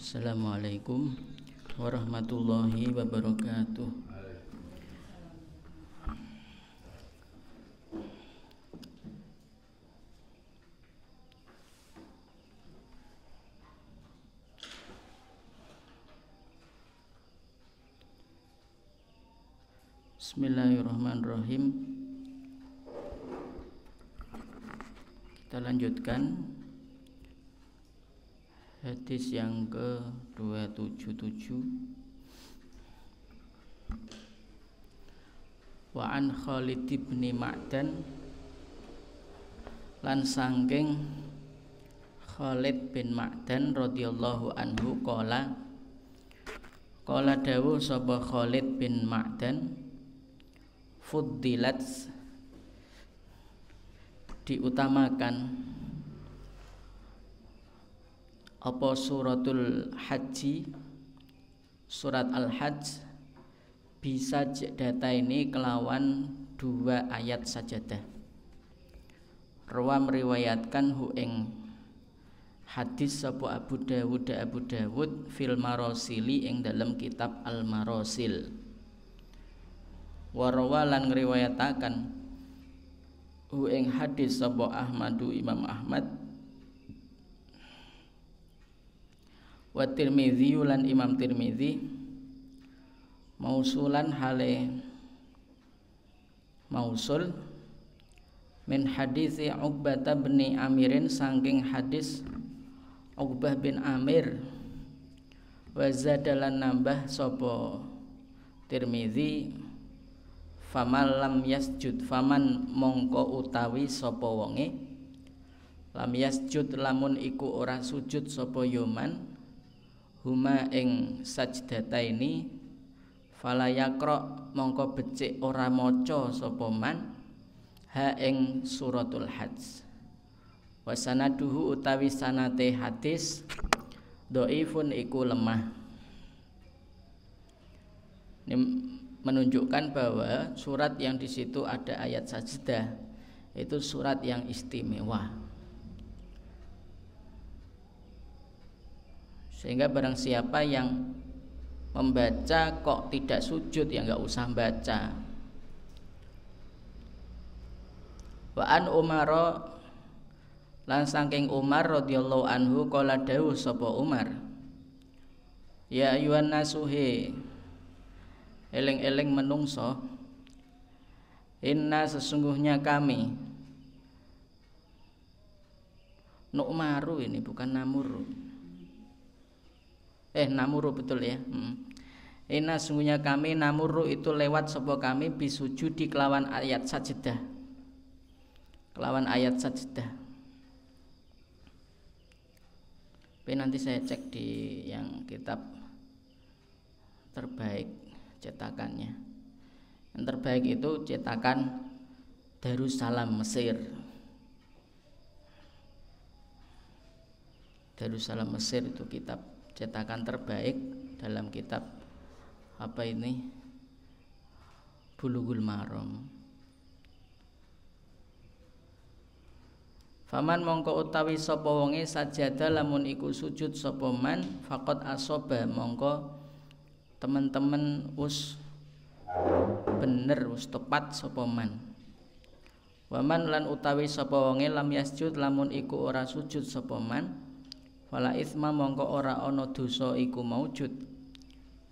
Assalamualaikum warahmatullahi wabarakatuh. Bismillahirrahmanirrahim. Kita lanjutkan hadis yang ke-277. Wa an Khalid bin Ma'dan, lan sangking Khalid bin Ma'dan radhiyallahu anhu qala dawuh sapa Khalid bin Ma'dan, fuddilat, diutamakan apa suratul haji, surat al-hajj, bisa data ini kelawan 2 ayat sajadah. Rawa meriwayatkan hu ing hadis sapa Abu Dawud fil marasili ing dalam kitab al-marasil. Warawa lan ngriwayataken hu ing hadis sapa Ahmadu Imam Ahmad, wa Tirmidzi lan Imam Tirmidzi, mausulan hale mausul min hadis Uqbah bin Amirin, saking hadis Uqbah bin Amir, wa zadalan nambah sapa Tirmidzi, faman lam yasjud, faman mongko utawi sapa wonge, lam yasjud lamun iku ora sujud sapa yoman, huma ing sajdataini, fala yaqra mongko becik ora maca sapa man ha ing suratul hajj. Wa sanaduhu utawi sanate hadis dhaifun iku lemah. Ini menunjukkan bahwa surat yang di situ ada ayat sajdah itu surat yang istimewa, sehingga barang siapa yang membaca kok tidak sujud ya nggak usah baca. Wa an Umar, lan saking Umar radhiyallahu anhu qala dawuh sapa Umar, ya ayuhan nasuhe, eling-eling menungso, inna sesungguhnya kami, nu'maru ini bukan namuru, namuru betul ya. Inna sesungguhnya kami namuru itu lewat sapa kami bisujudi kelawan ayat sajdah, kelawan ayat sajdah. Tapi nanti saya cek di yang kitab terbaik cetakannya. Yang terbaik itu cetakan Darussalam Mesir. Darussalam Mesir itu kitab cetakan terbaik dalam kitab apa ini, Bulughul Maram. Faman mongko utawi sapa wonge sajada lamun iku sujud sapa man, faqad asoba mongko teman-teman us bener, us tepat sapa man. Waman lan utawi sapa wonge lam yasjud lamun iku ora sujud sapa man, fala isma mongko ora ana dosa iku maujud,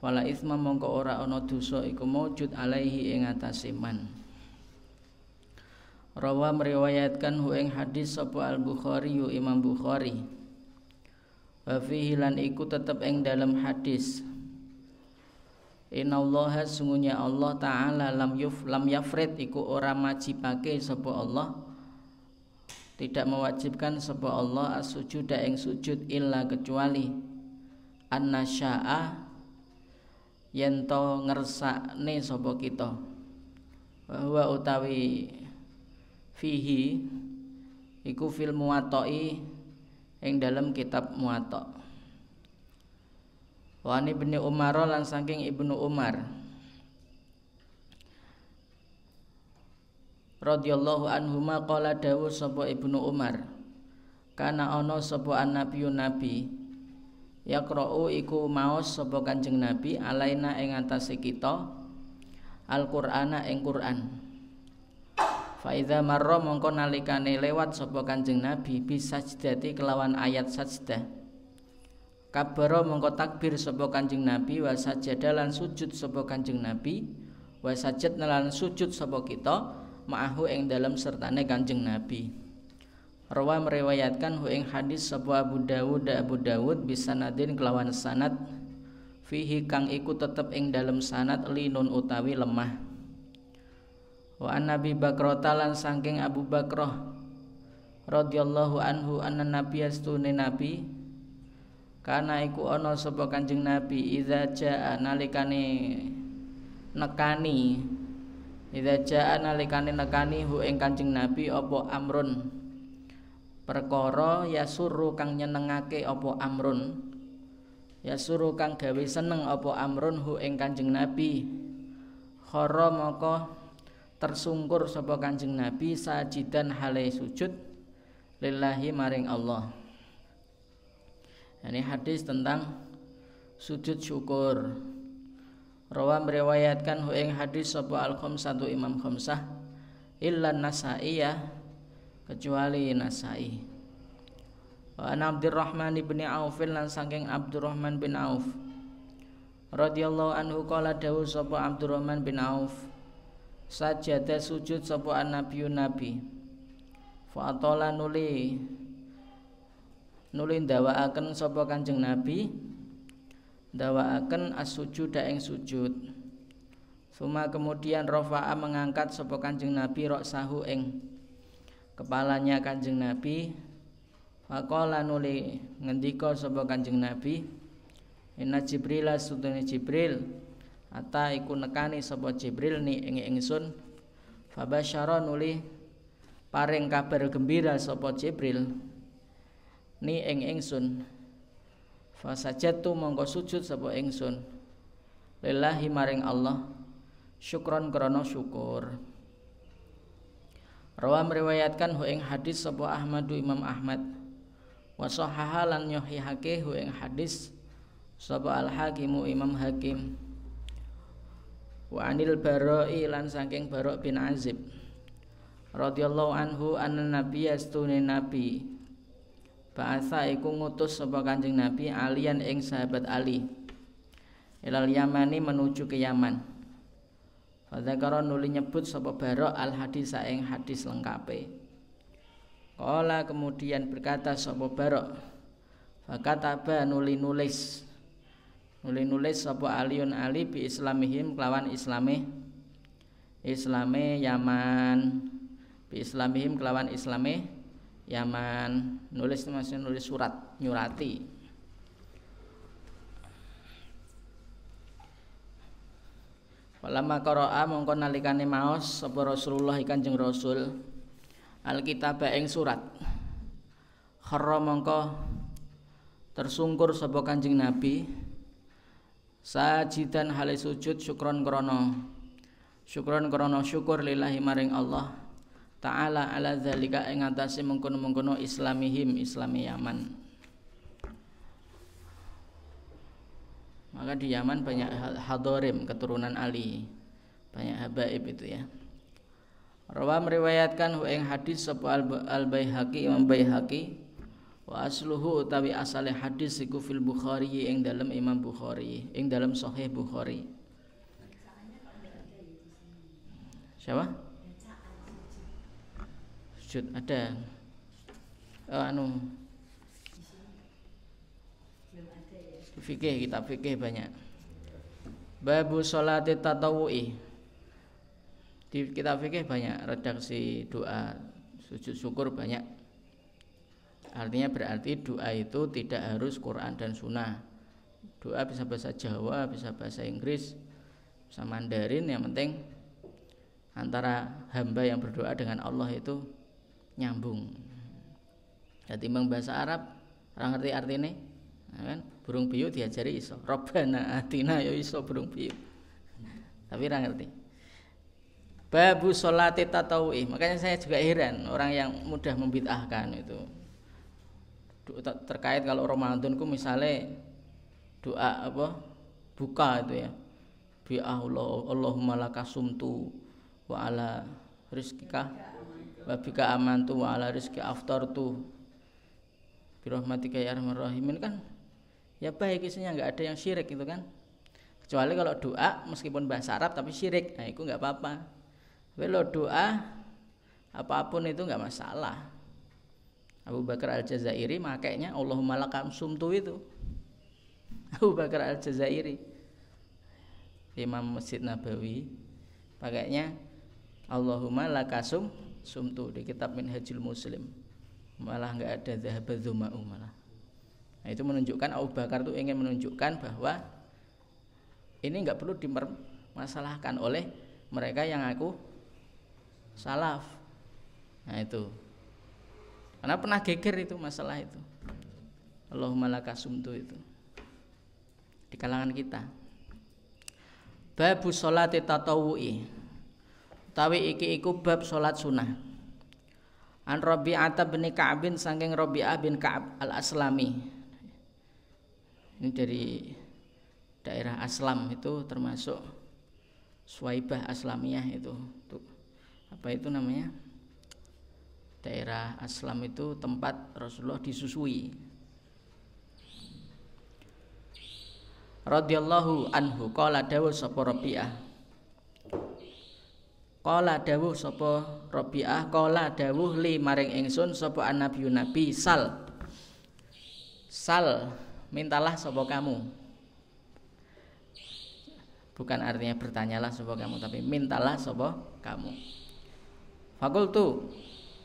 fala isma mongko ora ana dosa iku maujud alaihi ing atase man. Rawa meriwayatkan hu ing hadis sapa Al-Bukhari yu Imam Bukhari, wa fihi lan iku tetep ing dalam hadis, innallaha sungguhnya Allah Ta'ala lam yafrid iku ora majibake sapa Allah, tidak mewajibkan sapa Allah as-sujuda ing sujud illa kecuali annasya'a yen to ngersakne sapa kita, wa utawi fihi iku fil muwatta'i ing dalam kitab Muwatta. Wa ani Ibnu Umar lan saking Ibnu Umar radhiyallahu anhuma qala dawuh sapa Ibnu Umar, kana ana sapa annabiyun nabi Yaqra'u iku maos sapa Kanjeng Nabi alaina ing atase kita Al-Qur'ana ing Qur'an. Fa idza marra mongko nalikane lewat sapa Kanjeng Nabi bisajdati kelawan ayat sajdah. Kabara mongko takbir sapa Kanjeng Nabi wa sajada lan sujud sapa Kanjeng Nabi wa sajadna lan sujud sapa kita ma'ahu ing dalem sertane Kanjeng Nabi. Rawa meriwayatkan hu ing hadis sapa Abu Dawud bisanadin kelawan sanad fihi kang iku tetep ing dalem sanad linun utawi lemah. Wa an Nabi Bakrata lan saking Abu Bakrah radhiyallahu anhu anna nabiy astune nabi kana iku ana sapa Kanjeng Nabi idza jaa nalikane nekani hu ing Kanjeng Nabi apa amrun perkara yasuru kang nyenengake apa amrun yasuru kang gawe seneng apa amrun hu ing Kanjeng Nabi khara maka tersungkur sapa Kanjeng Nabi sajidan hale sujud lillahi maring Allah. Ini hadis tentang sujud syukur. Rawa meriwayatkan hu ing hadis sapa al-khamsatu imam khamsah illa Nasaiyah kecuali Nasai. Wa an Abdurrahman bin Auf lan saking Abdurrahman bin Auf radhiyallahu anhu qala dawu sapa Abdurrahman bin Auf sajada sujud sapa an-nabiyyu nabi fa atala nuli ndawaaken sapa Kanjeng Nabi ndawaaken as-sujuda ing sujud. Suma kemudian rafa'a mengangkat sapa Kanjeng Nabi ra'sahu ing kepalanya Kanjeng Nabi. Faqala nuli ngendika sapa Kanjeng Nabi inna Jibril sudune Jibril ata iku nekani sapa Jibril ni ing ingsun fabasyara nuli paring kabar gembira sapa Jibril ni ing ingsun fasajatu mongko sujud sapa ingsun lillahi maring Allah syukron krana syukur. Rawa meriwayatkan hu ing hadis sapa Ahmadu Imam Ahmad wa sahaha lan nyahihake hu ing hadis sapa Al-Hakimu Imam Hakim wa anil Bara'i lan saking Bara' bin Azib radhiyallahu anhu anna nabiyya astune nabi ba'atha iku ngutus sapa Kanjeng Nabi alian ing sahabat Ali ilal Yamani menuju ke Yaman. Fadzakara nuli nyebut sapa Bara' al hadis ing hadis lengkape. Qala kemudian berkata sapa Bara' fakataba nuli nulis sapa Aliun Ali bi islamihim kelawan islame Yaman bi islamihim kelawan islame Yaman. Nulis maksudnya nulis surat nyurati. Falamma qara'a mongko nalikane maos sapa Rasulullah Kanjeng Rasul alkitab ing surat kharra mongko tersungkur sapa Kanjeng Nabi sajidan hale sujud syukron krana syukur lillahi maring Allah ta'ala ala zalika ing atase mengkono-mengkono islamihim islami Yaman. Maka di Yaman banyak hadorim keturunan Ali, banyak habaib itu ya. Rawa meriwayatkan hu ing hadis sapa al-Baihaqi Imam Baihaqi wa asluhu utawi asale hadis iku fil Bukhari ing dalam Imam Bukhari ing dalam Sahih Bukhari. Siapa? Sujud ada. Fikih, kitab fikih banyak. Babu sholati tatawu'i. Di kitab fikih banyak redaksi doa sujud syukur banyak. Artinya berarti doa itu tidak harus Quran dan Sunnah. Doa bisa bahasa Jawa, bisa bahasa Inggris, bisa Mandarin, yang penting antara hamba yang berdoa dengan Allah itu nyambung. Jadi bahasa Arab orang ngerti artinya, kan? Burung piyuk diajari iso. Robbana atina ya iso burung piyuk. Tapi ora ngerti. Babu sholati tatawu'i. Makanya saya juga heran orang yang mudah membid'ahkan itu. Terkait kalau Ramadan ku misalnya doa apa buka itu ya, bi Allahumma laka sumtu wa ala rizqika wa bika amantu wa ala rizqi aftartu bi rahmatika ya arhamar rahimin kan ya baik isinya, nggak ada yang syirik itu kan, kecuali kalau doa meskipun bahasa Arab tapi syirik, nah itu nggak apa-apa. Kalau doa apapun itu nggak masalah. Abu Bakar Al-Jazairi makainya Allahumma laka sumtu itu. Abu Bakar Al-Jazairi, Imam Masjid Nabawi, pakainya Allahumma laka sumtu di kitab Minhajul Muslim. Malah nggak ada zahabadzuma'u malah. Nah, itu menunjukkan Abu Bakar itu ingin menunjukkan bahwa ini nggak perlu dipermasalahkan oleh mereka yang aku salaf. Nah itu karena pernah geger itu masalah itu Allahumma laka sumtu itu di kalangan kita. Babu sholati tatawu'i, tawi iki iku bab sholat sunnah. An Rabi'ah bin Ka'bin saking Rabi'ah bin Ka'ab al-Aslami. Ini dari daerah Aslam, itu termasuk Suwaibah Aslamiyah itu. Apa itu namanya? Daerah Aslam itu tempat Rasulullah disusui. Radhiyallahu anhu qala dawuh sapa Rabi'ah. Qala dawuh sapa Rabi'ah, qala dawuh li maring ingsun sapa annabiyun nabi sal mintalah sapa kamu. Bukan artinya bertanyalah sapa kamu, tapi mintalah sapa kamu. Fakultu,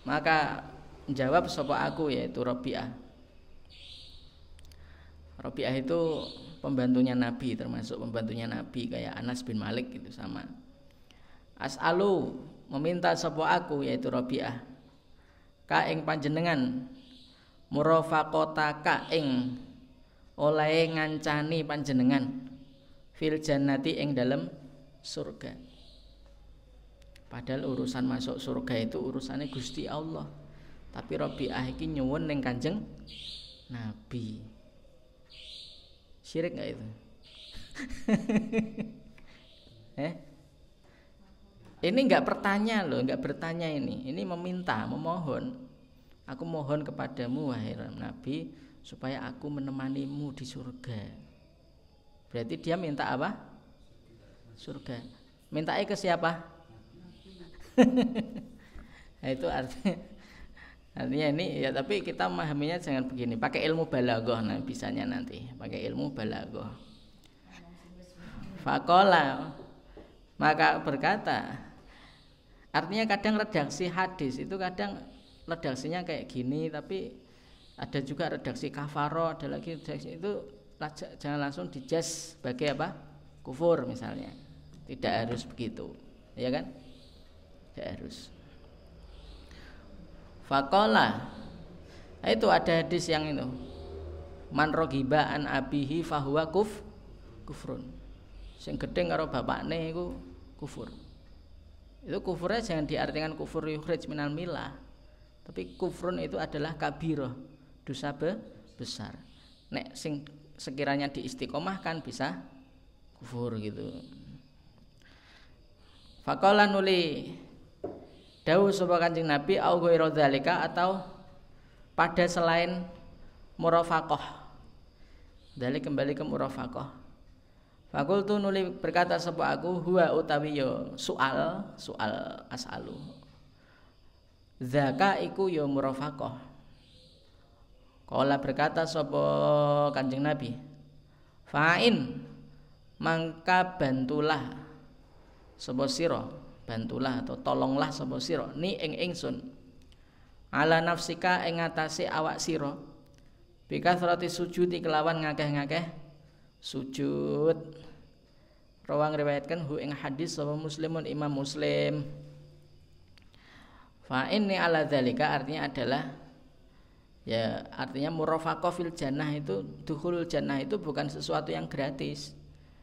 maka menjawab sapa aku, yaitu Rabi'ah. Rabi'ah itu pembantunya Nabi, termasuk pembantunya Nabi kayak Anas bin Malik itu sama. As'alu, meminta sapa aku, yaitu Rabi'ah, ka ing panjenengan murafaqata ka ing oleh ngancani panjenengan fil jannati ing dalem surga. Padahal urusan masuk surga itu urusannya Gusti Allah. Tapi Rabi'ah iki nyuwun ning Kanjeng Nabi. Syirik enggak itu? Ini enggak bertanya loh, enggak bertanya ini. Ini meminta, memohon. Aku mohon kepadamu wahai Nabi supaya aku menemanimu di surga. Berarti dia minta apa? Surga. Mintanya ke siapa? Nah, itu artinya ini ya, tapi kita memahaminya jangan begini, pakai ilmu balaghah. Nah, bisanya nanti pakai ilmu balaghah. Faqala, maka berkata, artinya kadang redaksi hadis itu kadang redaksinya kayak gini, tapi ada juga redaksi kafaro, ada lagi redaksi itu jangan langsung dijaz sebagai apa? Kufur misalnya. Tidak harus begitu, ya kan? Tidak harus. Faqala, itu ada hadis yang itu, man raghiba an abihi fahuwa kufrun. Sing gedhe karo bapakne iku kufur. Itu kufurnya jangan diartikan kufur yukhrij minal milah, tapi kufrun itu adalah kabirah, dosa besar. Nek sing sekiranya diistiqomahkan bisa kufur gitu. Faqala nuli dawuh sapa Kanjeng Nabi au ghairu dzalika, atau pada selain murafaqah. Dalik kembali ke murafaqah. Fakultu nuli berkata sapa aku, huwa utawi yo soal as'alu. Zaka iku yo murafaqah. Kala berkata sapa Kanjeng Nabi, fa'in mangka bantulah sapa sira, bantulah atau tolonglah sapa sira ni ing ingsun ala nafsika ing atase awak sira bikathrati sujudi kelawan ngakeh-ngakeh sujud. Rawang riwayatkan hu ing hadis sapa Muslimun, Imam Muslim. Fa inni ala dzalika artinya adalah ya, artinya murafaqah fil jannah itu, dukhulul jannah itu bukan sesuatu yang gratis.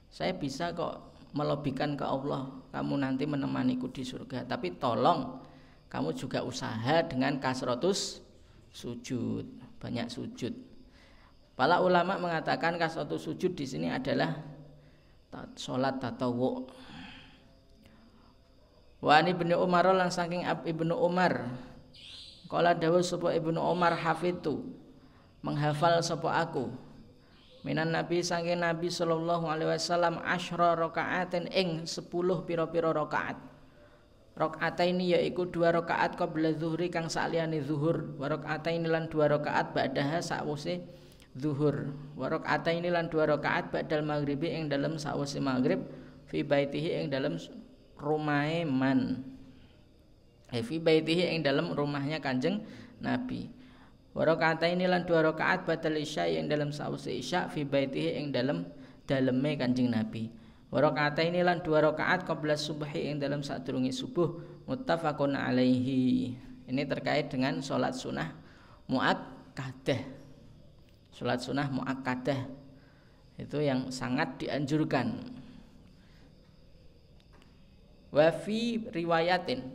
Saya bisa kok melebihkan ke Allah, kamu nanti menemaniku di surga, tapi tolong kamu juga usaha dengan kasratus sujud, banyak sujud. Para ulama mengatakan kasatu sujud di sini adalah salat tatawwu. Wa ani Ibnu Umar lan saking Ibnu Umar kala dawuh sapa Ibnu Umar hafidtu menghafal sapa aku minan Nabi saking Nabi sallallahu alaihi wasallam asyra rakaatin ing 10 pira-pira rakaat. Rakaataini yaiku 2 rakaat qabla zuhri kang saliyane zuhur, wa rakaataini lan 2 rakaat ba'daha sakwise zuhur, wa rakaataini lan 2 rakaat ba'dal maghribi ing dalem sakwise maghrib fi baitihi ing dalem rumahe man. Fi baitihi ing dalem rumahnya Kanjeng Nabi. Wa rakaataini lan 2 rakaat ba'dal isya ing dalem sakwise isya fi baitihi ing daleme Kanjeng Nabi. Wa rakaataini lan 2 rakaat qabla subhi ing dalam sadurunge subuh muttafaqun alaihi. Ini terkait dengan salat sunah muakkadah. Salat sunah muakkadah itu yang sangat dianjurkan. Wa fi riwayatin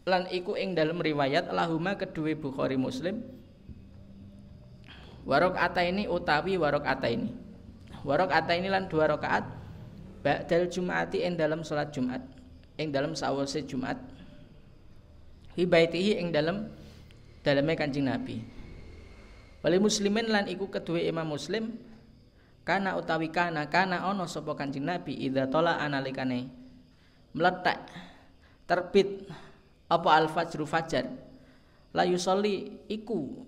lan iku ing dalam riwayat lahuma kedue Bukhari Muslim wa rakaataini utawi wa rakaataini. Wa rakaataini lan 2 rakaat ba'dal Jum'ati ing dalam salat Jumat, ing dalam sawise Jumat. Fi baitihi ing daleme Kanjeng Nabi. Wali muslimin lan iku kedue Imam Muslim kana utawi kana ana sapa Kanjeng Nabi idza tola analikane meletak terbit apa al-fajru fajar la yusolli iku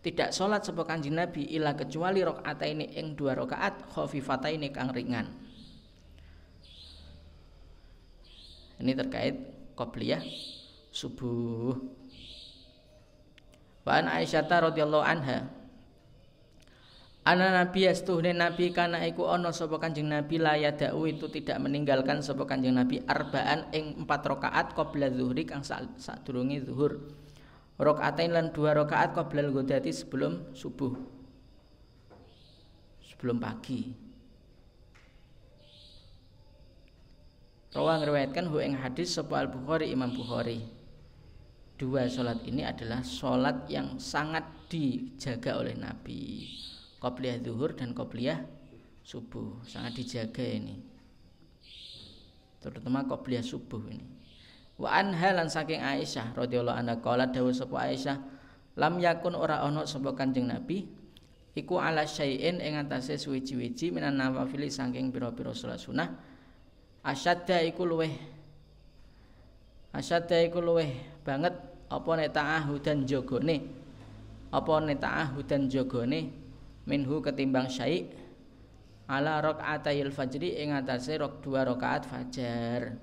tidak sholat sapa Kanjeng Nabi ila kecuali rakaataini ing 2 rakaat khafifataini kang ringan. Ini terkait qobliyah subuh. Wa an Aisyah radhiyallahu anha ana nabi astuhne nabi kana iku ana sapa Kanjeng Nabi la yadau itu tidak meninggalkan sapa Kanjeng Nabi arba'an ing 4 rakaat qabla zuhri kang sadurunge zuhur. Rakaatain lan 2 rakaat qabla al-ghadati sebelum subuh, sebelum pagi. Rawi ngriwayatkan hu ing hadis sapa Al-Bukhari Imam Bukhari. 2 salat ini adalah salat yang sangat dijaga oleh Nabi. Qobliyah zuhur dan qobliyah subuh sangat dijaga ini. Terutama qobliyah subuh ini. Wa anha lan saking Aisyah radhiyallahu anha qala dawuh sapa Aisyah lam yakun ora ana sapa Kanjeng Nabi iku ala syai'in ing atase suwiji-wiji minan nawafili saking pira-pira salat sunah asyadda iku luweh banget apa nek ta'ahudan jogone minhu ketimbang syai' ala rakaatayil fajri ing atase 2 rakaat fajar.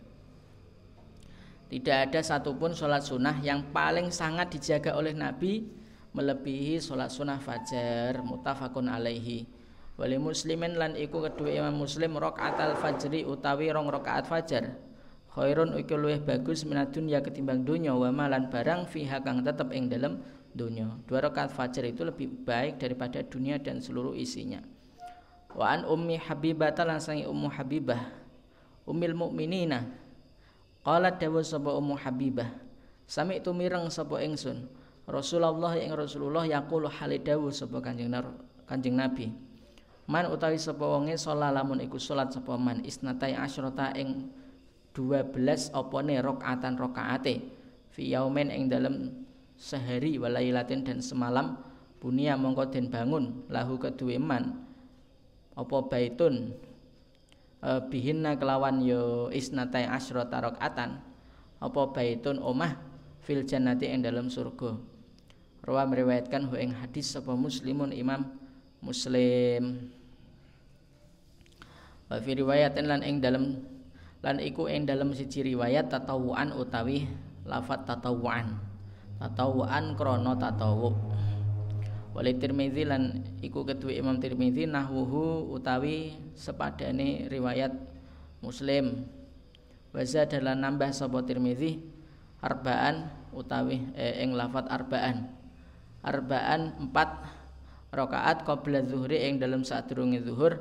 Tidak ada satupun sholat sunnah yang paling sangat dijaga oleh Nabi melebihi sholat sunnah fajar. Muttafaqun alaihi. Wali muslimin lan iku kedua Imam Muslim rakaatal fajri utawi 2 rakaat fajar. Khairun iku luwih bagus minad dunya ketimbang dunya wa malan barang fiha kang tetep ing dalem dunya. 2 rakaat fajar itu lebih baik daripada dunia dan seluruh isinya. Wa an ummi Habibah lan sangi ummu Habibah ummil mukminina qalat dawuh sapa Ummu Habibah sami tu mireng sapa ingsun Rasulullah ing Rasulullah yaqulu halidawuh sapa Kanjeng Nabi man utawi sapa wonge salat lamun iku salat sapa man isnatai asyrata ing 12 opone rakaate fi yaumin ing dalem sehari walailatin dan semalam bunia mongko den bangun lahu kedue man apa baitun bihinna kelawan yo isnatai asyrata rakaatan apa baitun omah fil jannati ing dalam surga. Rawi meriwayatkan hu ing hadis sapa Muslimun Imam Muslim. Wa fi riwayatin lan iku ing dalam siji riwayat tatawuan utawi lafat tatawuan krana tatawu. Wali Tirmizi lan iku kedua Imam Tirmizi nahwuhu utawi sepadane riwayat Muslim. Waza dalam nambah sapa Tirmizi arba'an utawi ing lafat arba'an 4 rakaat qabla zuhri ing dalam sadurunge zuhur,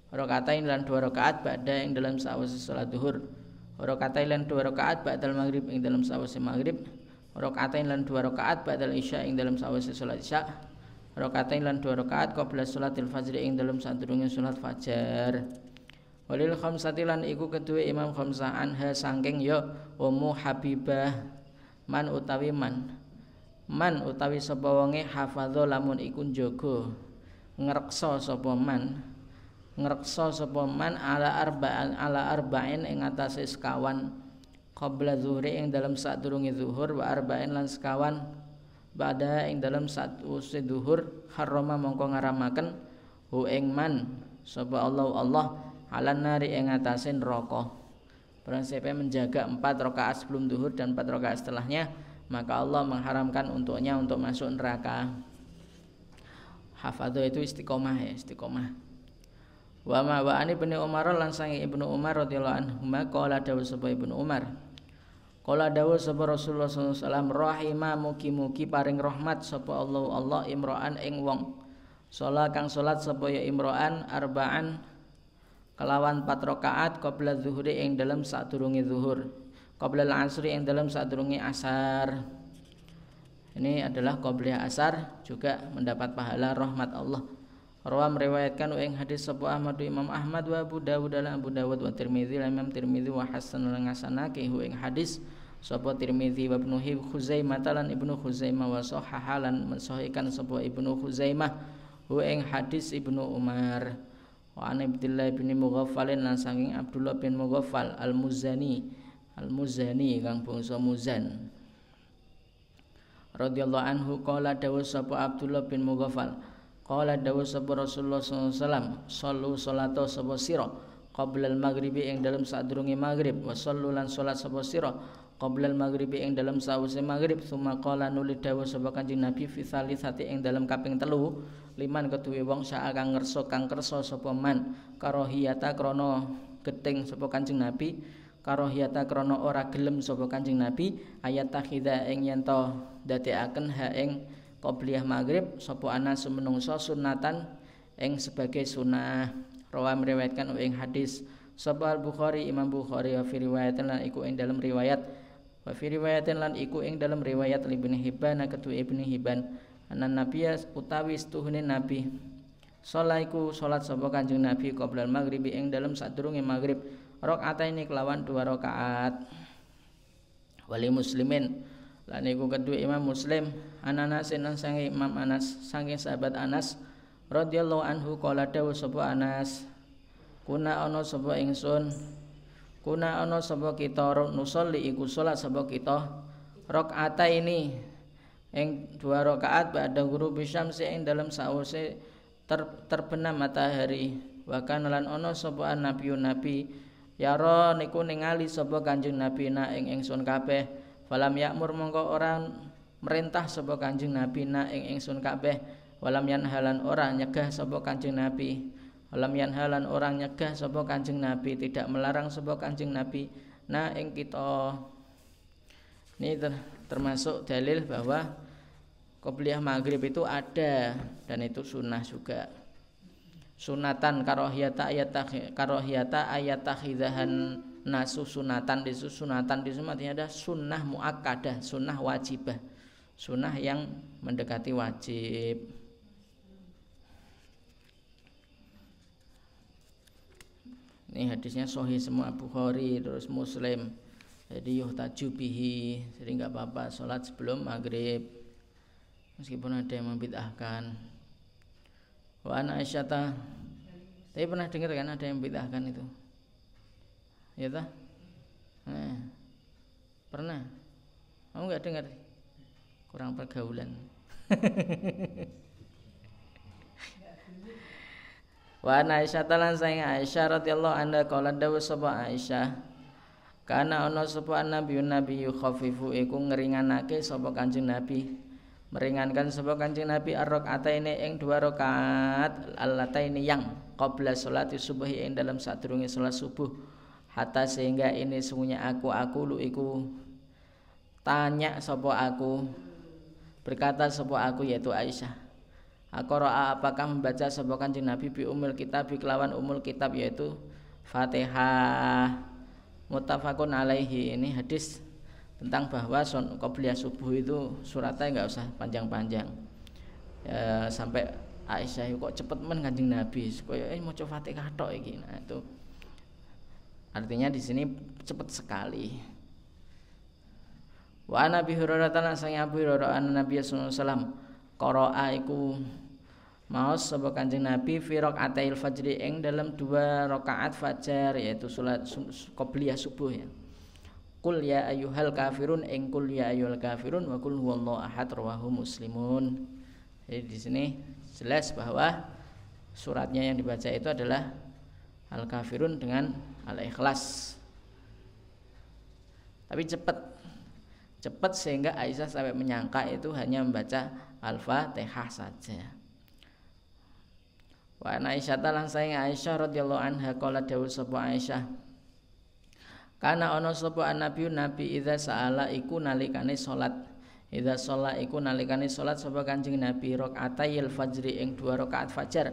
rakaatain lan 2 rakaat ba'da ing dalam sawise salat zuhur, rakaatain lan 2 rakaat ba'dal maghrib ing dalam sawise maghrib, rakaatain lan 2 rakaat ba'dal isya ing dalam sawise salat isya, rakaatain lan 2 rakaat qabla sholatil fajr ing dalem sadurunge salat fajar. Walil khamsati lan iku kedue Imam Khamsah anha saking ya Ummu Habibah man utawi sapa wonge hafadho lamun iku njaga ngreksa sapa man ala arba'in ing atase sekawan qabla zuhri ing dalam sadurunge zuhur wa arba'in lan sekawan ba'da ing dalam sakwise zuhur harrama mongko ngaramaken hu ing man sapa Allah alan nari ing atase neraka. Barang siapa menjaga 4 rakaat sebelum zuhur dan 4 rakaat setelahnya, maka Allah mengharamkan untuknya untuk masuk neraka. Hafadho itu istiqomah ya, istiqomah. Wa ani Ibnu Umar lan sange Ibnu Umar radhiyallahu anhu qala dawuh sapa Ibnu Umar. Qala dawuh sapa Rasulullah sallallahu alaihi wasallam rahima mugi-mugi paring rahmat sapa Allah imro'an ing wong. Salat kang salat sapa ya imro'an arba'an kelawan 4 rakaat qabla zuhri ing dalam sadurunge zuhur, qabla al-asri ing dalam sadurunge asar. Ini adalah qabliyah asar juga mendapat pahala rahmat Allah. Rawa meriwayatkan ing hadis sapa Ahmad Imam Ahmad wa Abu Dawud lan Abu Dawud wa Tirmizi lan Imam Tirmizi wa hasan lan ngasanake ing hadis sapa Tirmizi wa Ibnu Khuzaimah lan Ibnu Khuzaimah wa sahhaha lan mensahihkan sapa Ibnu Khuzaimah ing hadis Ibnu Umar. Wa an Abdullah bin Mughaffal lan saking Abdullah bin Mughaffal al-Muzani kang bangsa Muzan radhiyallahu anhu qala dawuh sapa Abdullah bin Mughaffal qala dawuh sapa Rasulullah sallallahu alaihi wasallam sallu salata sapa sira qabla al-maghribi ing dalem sadurunge maghrib wa sallu lan salat sapa sira qabla al-maghribi ing dalem sawise maghrib summa qala nuli dawuh sapa Kanjeng Nabi fi salisati ing dalem kaping 3 liman keduwe wong sak kang kersa sapa man karohiyata krana gething sapa Kanjeng Nabi karohiyata krana ora gelem sapa Kanjeng Nabi ayat takhidha ing yen to dadekaken ha ing qobliyah maghrib sapa ana sumenungsa sunatan ing sebagai sunah. Rawa meriwayatkan ing hadis sapa Al-Bukhari Imam Bukhari wa fi riwayatan lan iku ing dalam riwayat wa fi riwayatin lan iku ing dalam riwayat Ibnu Hibban ketu Ibnu Hibban anan nabiya utawi setuhune nabi salaiku salat sapa Kanjeng Nabi qabla maghribi ing dalam sadurunge maghrib rakaataini kelawan 2 rakaat. Wali Muslimin lan iku kedua Imam Muslim Anas lan sange Imam Anas sange sahabat Anas radhiyallahu anhu qala dawuh sapa Anas kuna ana sapa kita nusolli iku salat sapa kita rakaataini ing 2 rakaat ba'da ghurubi syamsi ing dalam sause terbenam matahari. Wa kana lan ana sapa nabi yara niku ningali sapa Kanjeng Nabi na ing ingsun kabeh falam ya'mur mongko ora merintah sapa Kanjeng Nabi na ing ingsun kabeh walam yanhalan ora nyegah sapa Kanjeng Nabi tidak melarang sapa Kanjeng Nabi na ing kita. Ini termasuk dalil bahwa qobliyah maghrib itu ada dan itu sunnah juga. Sunatan karohiyata ayatakhidahan nasu sunatan di artinya ada sunnah muakkadah, sunnah wajibah, sunnah yang mendekati wajib. Ini hadisnya sahih semua Bukhari terus Muslim. Jadi yuhtaju bihi, jadi enggak apa-apa salat sebelum maghrib meskipun ada yang membid'ahkan. Wa an Aisyah, tapi pernah dengar kan ada yang membid'ahkan itu? Ya tah? Pernah? Kamu enggak dengar? Kurang pergaulan. Wa an Aisyah lan sayang Aisyah radhiyallahu anha qala dawuh sapa Aisyah kana ana sapa nabi khaffifu iku ngeringanake sapa Kanjeng Nabi meringankan sapa Kanjeng Nabi ar-rakaataini ing 2 rakaat allataini yang qabla sholati subuh ing dalam sadurunge salat subuh hatta sehingga ini sungguhnya aku lu iku tanya sapa aku berkata sapa aku yaitu Aisyah aqra apakah membaca sapa Kanjeng Nabi bi umul kitab kelawan umul kitab yaitu Fatihah. Muttafaqun alaihi. Ini hadis tentang bahwa qobliyah subuh itu suratnya enggak usah panjang-panjang. sampai Aisyah kok cepet men Kanjeng Nabi koyo maca Fatihah tok iki. Nah, itu artinya di sini cepet sekali. Wa Nabi Hurairah tan sang Abu Hurairah an Nabi sallallahu alaihi wasallam qara'a iku maos sapa Kanjeng Nabi fi raqaatil fajri ing dalam 2 rakaat fajar yaitu salat qobliyah subuh ya. Qul ya ayyuhal kafirun ing qul ya ayyuhal kafirun wa qul huwallahu ahad rawahu muslimun. Jadi di sini jelas bahwa suratnya yang dibaca itu adalah Al-Kafirun dengan Al-Ikhlas. Tapi cepat sehingga Aisyah sampai menyangka itu hanya membaca Al-Fatihah saja. Wa Aisyah talang sayang Aisyah radhiyallahu anha qala dawuh sapa Aisyah. Kana ana sapa nabi idza sa'ala iku nalikane salat. Idza shalla iku nalikane salat sapa Kanjeng Nabi rakaatayil fajri ing 2 rakaat fajar.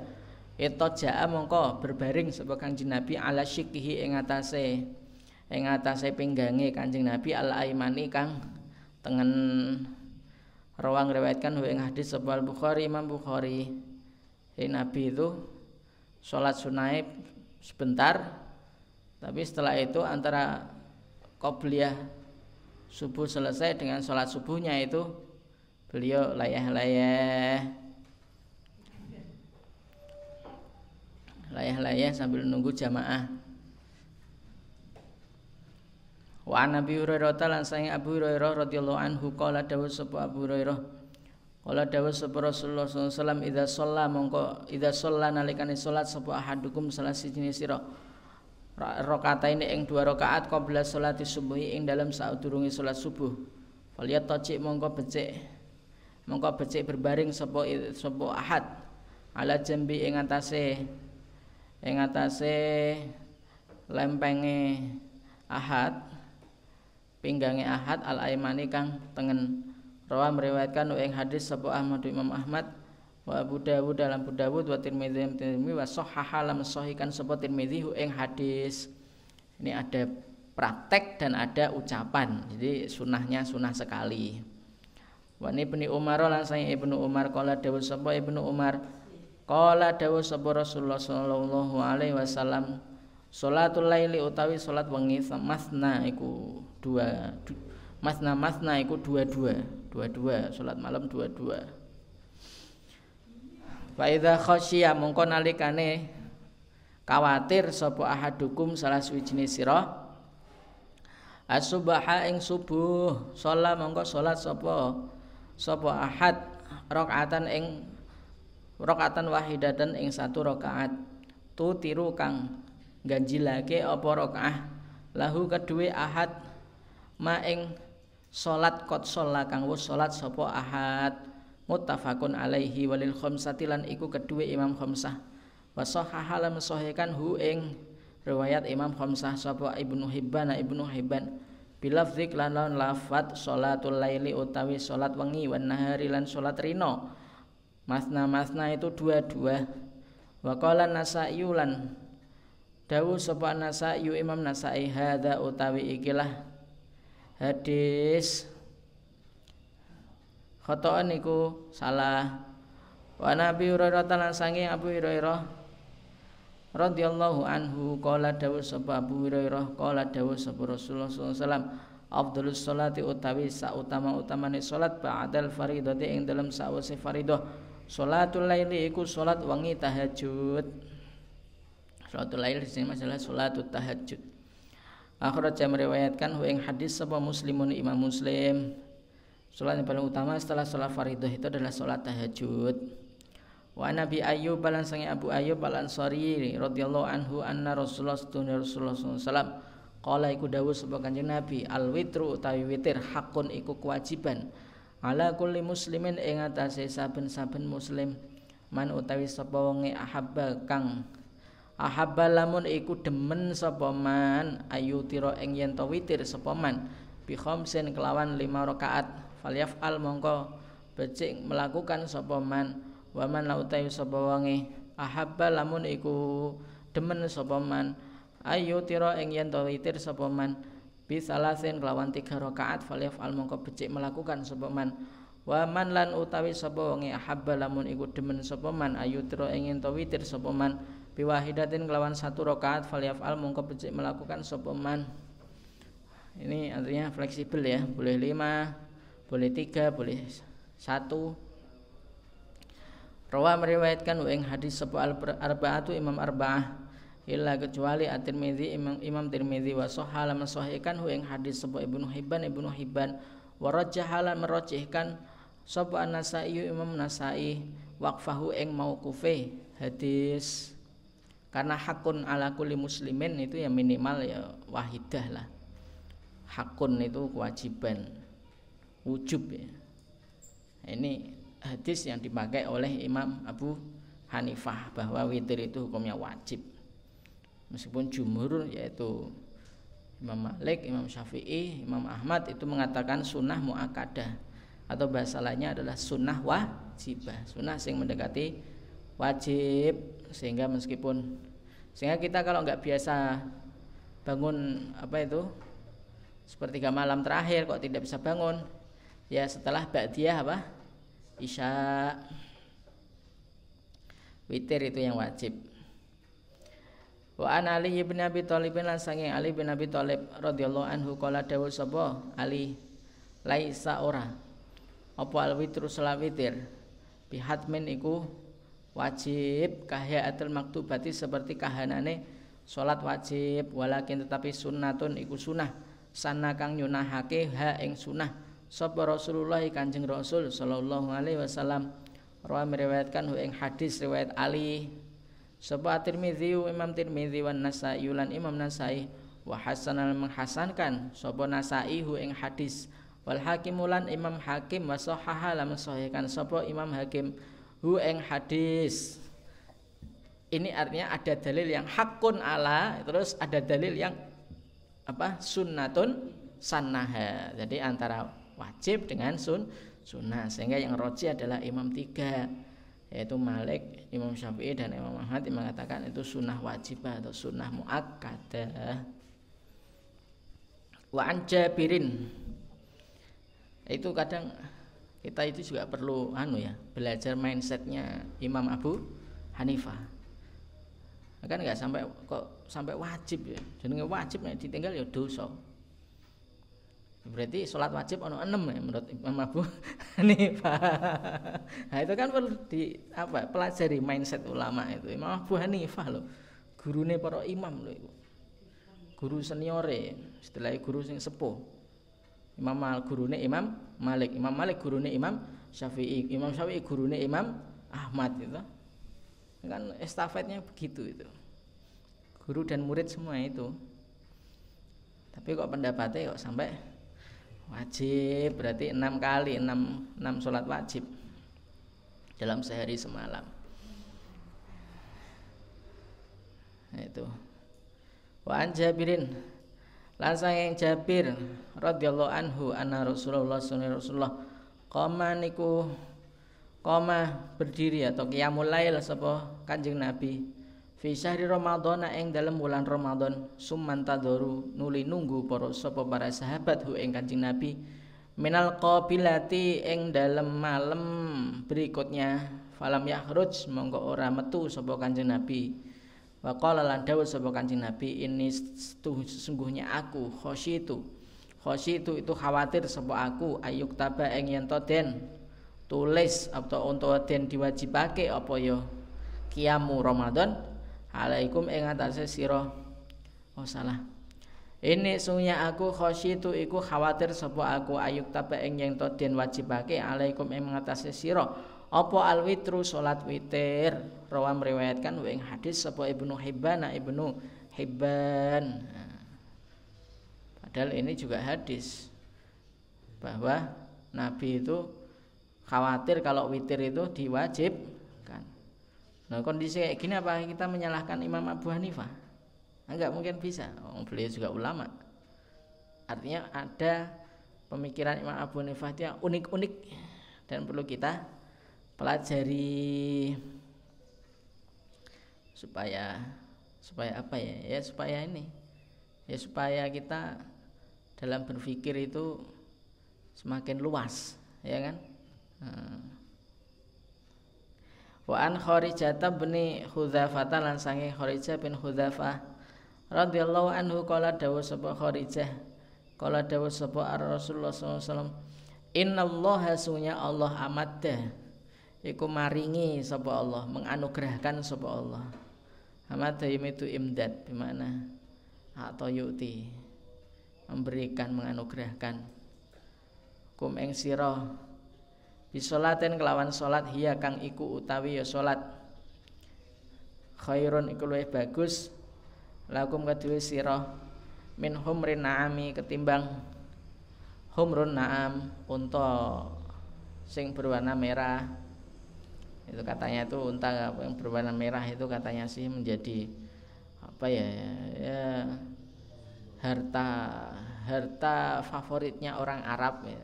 Itaja'a mongko berbaring sapa Kanjeng Nabi ala syikhi ing atase pinggange Kanjeng Nabi al-aimani kang tengen. Rawang riwayatkan ing hadis sapa Al-Bukhari Imam Bukhari. Nabi itu salat sunai sebentar, tapi setelah itu antara qobliyah subuh selesai dengan sholat subuhnya itu beliau layah-layah sambil nunggu jamaah. Wa Nabi Hurairah lan sang Abu Hurairah radhiyallahu anhu qala dawuh sapa Abu Hurairah qala dawuh sapa Rasulullah sallallahu alaihi wasallam idza shalla nalikane salat sapa ahadukum salah siji sira rakaataine ing 2 rakaat qabla sholati subuhi ing dalam sadurunge salat subuh. Faliyat tajik mongko becik berbaring sapa ahad ala jambi ing atase lempenge ahad pinggange ahad al aimani kang tengen. Rawa meriwayatkan ing hadis sapa Ahmad Imam Ahmad wa Abu Dawud dalam Abu Dawud wa Tirmidzi wa sahhaha lam sahihkan sapa Tirmidzi ing hadis. Ini ada praktek dan ada ucapan. Jadi sunahnya sunah sekali. Wa Ibnu Umar lan sang Ibnu Umar qala dawuh sapa Ibnu Umar qala dawuh sapa Rasulullah sallallahu alaihi wasallam salatul laili utawi salat wengi masna iku masna iku dua salat malam dua. Fa idza khasyiya mongko nalikane kawatir sapa ahadukum salah suwijine sira as-subha ing subuh shalla mongko salat sapa ahad rakaatan wahidatan ing 1 rakaat tu tiru kang ganjilake apa rakaah lahu kedue ahad ma ing salat qad shalla kang wis salat sapa ahad. Muttafaqun alaihi walil khamsati lan iku kedue Imam Khamsah wa sahhaha lam sahihkan hu ing riwayat Imam Khamsah sapa Ibnu Hibban bilafzi lan lafat sholatul laili utawi salat wengi wan nahari lan salat rino masna itu dua wa qala Nasa'i lan dawuh sapa Nasa'i Imam Nasa'i hadza utawi ikilah hadis khotoan iku salah. Wa Nabi Hurairah lan sange Abu Hurairah radhiyallahu anhu qala dawuh sapa Abu Hurairah qala dawuh sapa Rasulullah sallallahu alaihi wasallam afdhalus sholati utawi sautama-utamane salat ba'dal faridati ing dalem sawise faridah salatul laili iku salat wengi tahajud. Salatul lail di sini masalah salatut tahajud. Akhraj meriwayatkan ing hadis sapa Muslimun Imam Muslim. Salat yang paling utama setelah salat fardhu itu adalah salat tahajud. Wa Nabi Ayyub lan sange Abu Ayyub Al-Ansari radhiyallahu anhu anna Rasulullah sallallahu alaihi wasallam qala iku dawuh sapa Kanjeng Nabi al-witru utawi witir hakun iku kewajiban ala kulli muslimin ing atase saben-saben muslim man utawi sapa wonge ahabba kang ahabba lamun iku demen sapa man ayu tira ing yen to witir sapa man bi khamsin kelawan 5 rakaat falyaf'al mongko becik melakukan sapa man wa man la utawi sapa wonge ahabba lamun iku demen sapa man ayu tira ing yen to witir sapa man bi salasin kelawan 3 rakaat falyaf'al mongko becik melakukan sapa man Wa man lan utawi sapa wonge ahabba lamun iku demen sapa man ayutro ingin to witir sapa man biwahidatin kelawan satu rakaat falyafal mongko becik melakukan sapa man. Ini artinya fleksibel ya, boleh 5, boleh 3, boleh 1. Rawa meriwayatkan ing hadis sapa arba'atu imam arba'ah illa kecuali at-Tirmidzi imam Tirmidzi wa sahhala mensahihkan ing hadis sapa Ibnu Hibban wa rajjahala merajihkan sapa An-Nasa'i Imam Nasa'i waqfahu ing mauqufe hadis karena hakun ala kulli muslimin itu ya minimal ya wahidah lah. Hakun itu kewajiban wujub ya. Ini hadis yang dipakai oleh Imam Abu Hanifah bahwa witir itu hukumnya wajib. Meskipun jumhur yaitu Imam Malik, Imam Syafi'i, Imam Ahmad itu mengatakan sunnah muakkadah atau bahasa lainnya adalah sunnah wajibah, sunnah yang mendekati wajib sehingga kita kalau nggak biasa bangun sepertiga malam terakhir kok tidak bisa bangun ya setelah ba'diyah isya witir itu yang wajib. Wa an Ali bin Abi Thalib lan sange Ali bin Abi Thalib radhiyallahu anhu qala dawuh sapa Ali laisa ora apa al-witru salat witir bihatmin iku wajib kahyatul maktubati seperti kahanane salat wajib walakin tetapi sunnatun iku sunnah sana kang nyunahake ha ing sunnah sapa Rasulullah Kanjeng Rasul sallallahu alaihi wasallam rawi meriwayatkan ing hadis riwayat Ali sapa Tirmidzi Imam Tirmidzi wan Nasa'i lan Imam Nasa'i wa hasanal menghasankan sapa Nasa'i ing hadis wal Hakim lan Imam Hakim wa sahaha lan mensahihkan sapa Imam Hakim ing hadis. Ini artinya ada dalil yang hakun ala, terus ada dalil yang sunnatun sannaha. Jadi antara wajib dengan sunnah, sehingga yang roji adalah Imam 3 yaitu Malik, Imam Syafi'i dan Imam Ahmad yang mengatakan itu sunnah wajibah atau sunnah muakkadah. Wa an Jabirin, itu kadang kita itu juga perlu belajar mindsetnya Imam Abu Hanifah. Kan nggak sampai wajib ya. Jenenge wajib nek ditinggal ya dosa. Berarti sholat wajib ono 6 ya menurut Imam Abu Hanifah. Nah itu kan perlu pelajari mindset ulama itu. Imam Abu Hanifah loh, gurune para imam loh itu. Guru seniore, setelah guru sing sepuh. Gurune Imam Malik, Imam Malik gurune Imam Syafi'i, Imam Syafi'i gurune Imam Ahmad gitu. Kan estafetnya begitu itu. Guru dan murid semua itu. Tapi kok pendapatnya kok sampai wajib, berarti 6 kali 6 sholat wajib dalam sehari semalam. Nah itu. Wa an Jabirin lan saking Jabir radhiyallahu anhu anna Rasulullah sallallahu alaihi wasallam qama berdiri atau qiyamul lail sapa Kanjeng Nabi fi syahri Ramadan ing dalem wulan Ramadan summan tadharu nuli nunggu para sahabat ing Kanjeng Nabi minal qabilati ing dalem malam berikutnya falam yakhruj monggo ora metu sapa Kanjeng Nabi. Wa qala lan dawuh sapa Kanjeng Nabi ini sesungguhnya aku khosyitu itu khawatir sapa aku ayuk taba ing yen to den tulis atau untuk den diwajibake apa ya qiyamu Ramadan alaikum ing atase sira. Oh salah. Ini sungguhnya aku khosyitu iku khawatir sapa aku ayuk taba ing yen to den wajibake alaikum ing atase sira apa alwitru salat witir. Rawa meriwayatkan ing hadis sapa Ibnu Hibban. Padahal ini juga hadis bahwa Nabi itu khawatir kalau witir itu diwajibkan. Nah kondisi kayak gini apa kita menyalahkan Imam Abu Hanifah? Enggak mungkin bisa. Beliau juga ulama. Artinya ada pemikiran Imam Abu Hanifah itu yang unik-unik dan perlu kita pelajari supaya supaya kita dalam berpikir itu semakin luas, ya kan? Wa an Kharijah bin Hudzafah lan sange Kharijah bin Hudzafah radhiyallahu anhu qala dawuh sapa Kharijah qala dawuh sapa Rasulullah sallallahu alaihi wasallam innallaha sunya Allah amadda iku maringi sapa Allah menganugerahkan sapa Allah amadda itu imdad bermakna atau yu'ti memberikan menganugerahkan kum ing sira bisolaten kelawan solat hiya kang iku utawi ya solat khairun iku luwih bagus lakum kadue sira min humrin naami ketimbang humrun naam unta sing berwarna merah. Itu katanya itu unta yang berwarna merah itu katanya sih menjadi apa ya harta favoritnya orang Arab ya.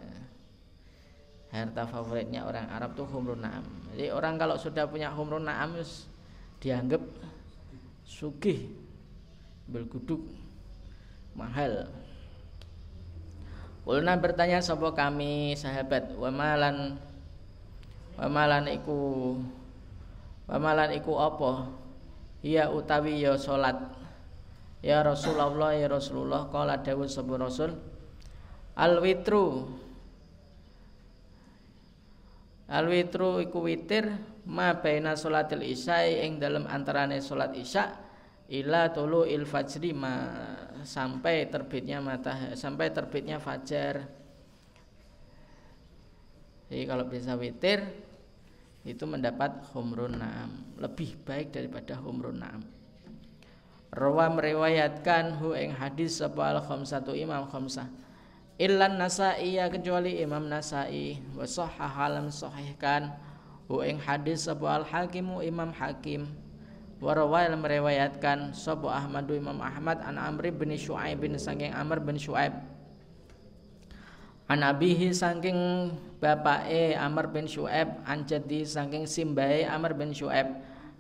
Harta favoritnya orang Arab tuh humrun na'am. Jadi orang kalau sudah punya humrun na'am dianggap sugih, berguduk, mahal. Ulna bertanya sapa kami sahabat, wa malan iku apa? Ya utawi ya salat. Ya Rasulullah ya Rasulullah qala dawuh sapa Rasul Al-witru iku witir ma baina salatil isya ing dalem antarane salat isya ila tulu'il fajri sampai terbitnya fajar. Jadi kalau bisa witir itu mendapat humrun na'am, lebih baik daripada humrun na'am. Rawa meriwayatkan hu ing hadis sapa al-khamsatu imam khamsah illan Nasa'i ya kecuali Imam Nasa'i wa sahhahalam sahihkan hu ing hadis sapa al-Hakimu Imam Hakim wa rawal meriwayatkan sapa Ahmadu Imam Ahmad an Amr bin Syu'aib bin saking Amr bin Syu'aib an abihi saking bapake Amr bin Syu'aib an jaddi saking simbahe Amr bin Syu'aib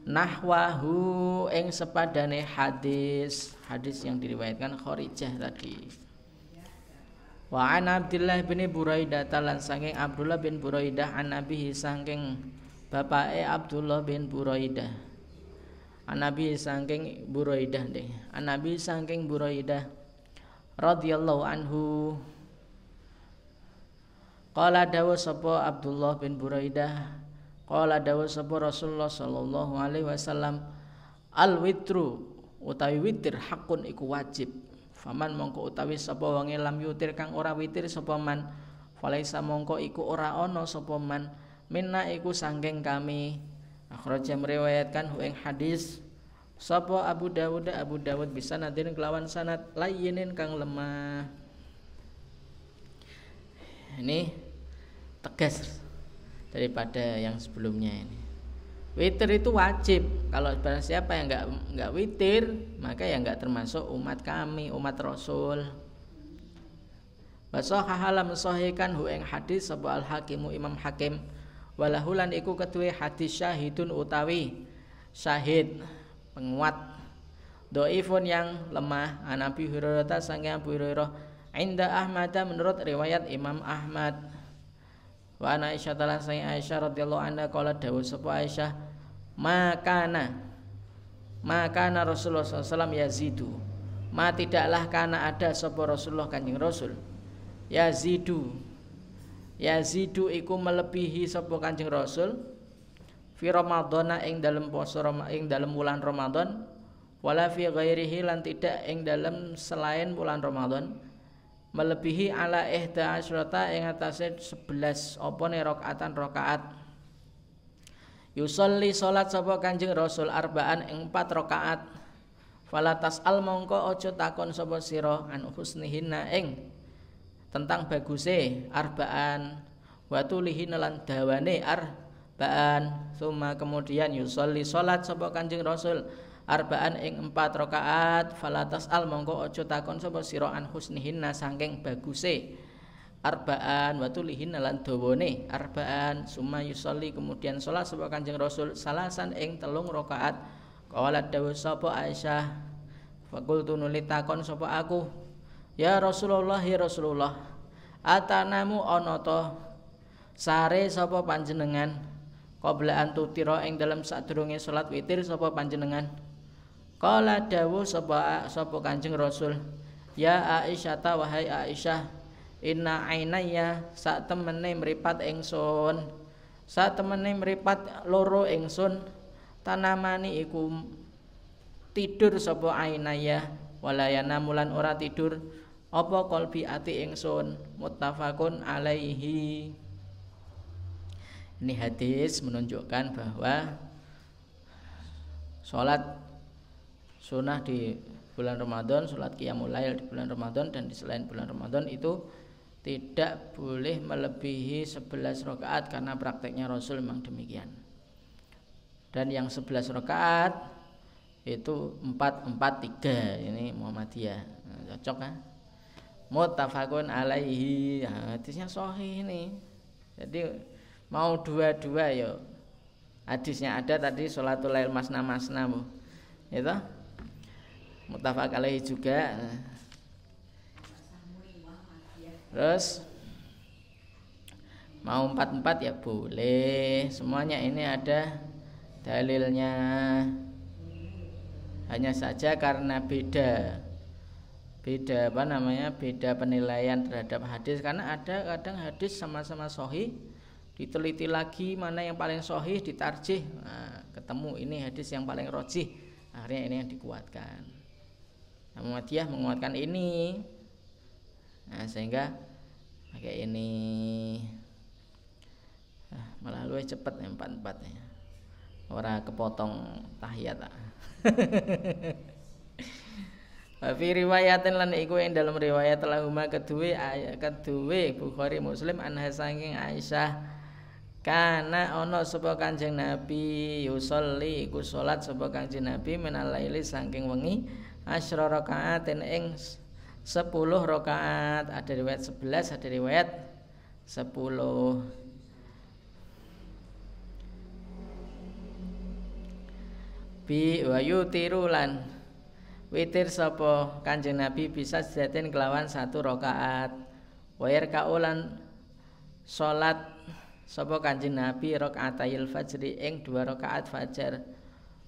nahwahu ing sepadane hadis yang diriwayatkan Kharijah tadi. Wa an Abdullah bin Buraidah lan saking Abdullah bin Buraidah an nabihi saking bapake Abdullah bin Buraidah an nabi saking Buraidah deh an nabi saking Buraidah radhiyallahu anhu qala dawu sapa Abdullah bin Buraidah qala dawu sapa Rasulullah sallallahu alaihi wasallam al witru utawi witir hakun iku wajib. Faman mongko utawi sapa wong lam yutir kang ora witir sapa man falaisa mongko iku ora ana sapa man minna iku sangking kami. Akhraja meriwayatkan hu ing hadis sapa Abu Dawud bisa nadin kelawan sanad layyinin kang lemah. Ini tegas daripada yang sebelumnya ini. Witir itu wajib. Kalau barang siapa yang enggak witir, maka ya enggak termasuk umat kami, umat Rasul. Wasahahalam sahihkan hu ing hadis sapa al-Hakimu Imam Hakim walahulan iku keduwe hadis syahidun utawi syahid penguat dhaifun yang lemah an Abi Hurairah saking Abu Hurairah inda Ahmad menurut riwayat Imam Ahmad. Wa ana Aisyah taala saking Aisyah radhiyallahu anha qala dawuh sapa Aisyah makana Rasulullah SAW yazidu tidaklah kana ada sapa Rasulullah Kanjeng Rasul yazidu iku melebihi sapa Kanjeng Rasul fi Ramadhana ing dalem poso ing dalem wulan Ramadan wala fi ghairihi lan tidak ing dalem selain bulan Ramadan melebihi ala ihda asyrata ing atase 11 apa ne rakaat yusolli salat sapa Kanjeng Rasul arba'an ing 4 rakaat fala tasal mongko aja takon sapa sira an husnihinna ing tentang baguse arba'an wa tulihin lan dawane arba'an summa kemudian yusolli salat sapa Kanjeng Rasul arba'an ing 4 rakaat falatas al mongko aja takon sapa sira an husnihinna saking baguse arba'an wa tulihin lan dawane arba'an summa yusolli kemudian salat sapa Kanjeng Rasul salasan ing 3 rakaat qalat dawuh sapa Aisyah faqultu nuli takon sapa aku ya Rasulullah atanamu ana ta sare sapa panjenengan qabla an tutira ing dalem sadurunge salat witir sapa panjenengan. Qala dawuh sapa Kanjeng Rasul, ya Aisyah wahai Aisyah, inna ainaya sak temene mripat ingsun, sak temene mripat loro ingsun, tanamani iku tidur sapa ainaya walayana mulan ora tidur apa qalbi ati ingsun. Muttafaqun alaihi. Ini hadis menunjukkan bahwa sholat sunnah di bulan Ramadan, sholat qiyamul lail di bulan Ramadan dan di selain bulan Ramadan itu tidak boleh melebihi 11 rakaat karena prakteknya Rasul memang demikian. Dan yang 11 rakaat itu 4-4-3, ini Muhammadiyah. Nah, cocok kan? Muttafaqun alaihi. Hadisnya sahih ini. Jadi mau dua-dua ya. Hadisnya ada tadi sholatul lail masna-masna Bu. Itu muttafaq alaihi juga. Terus mau 4-4 ya boleh. Semuanya ini ada dalilnya. Hanya saja karena beda beda penilaian terhadap hadis, karena ada kadang hadis sama-sama sahih diteliti lagi mana yang paling sahih ditarjih, nah, ketemu ini hadis yang paling rajih, akhirnya ini yang dikuatkan. Nah, Muhammadiyah menguatkan ini, nah, sehingga kayak ini malah luwih cepet 4-4 ya. Ora kepotong tahiyat. Fi riwayatin lan iku ing dalam riwayat lahuma kedue Bukhari Muslim anha saking Aisyah kana ana sapa Kanjeng Nabi yusolli iku salat sapa Kanjeng Nabi minal laili saking wengi asyra rakaatin ing 10 rakaat. Ada riwayat 11, ada riwayat 10. Bi wa yutiru lan witir sapa Kanjeng Nabi bisa sedaten kelawan 1 rakaat. Wa yarkaulan salat sapa Kanjeng Nabi rakaatayil fajri ing 2 rakaat fajar.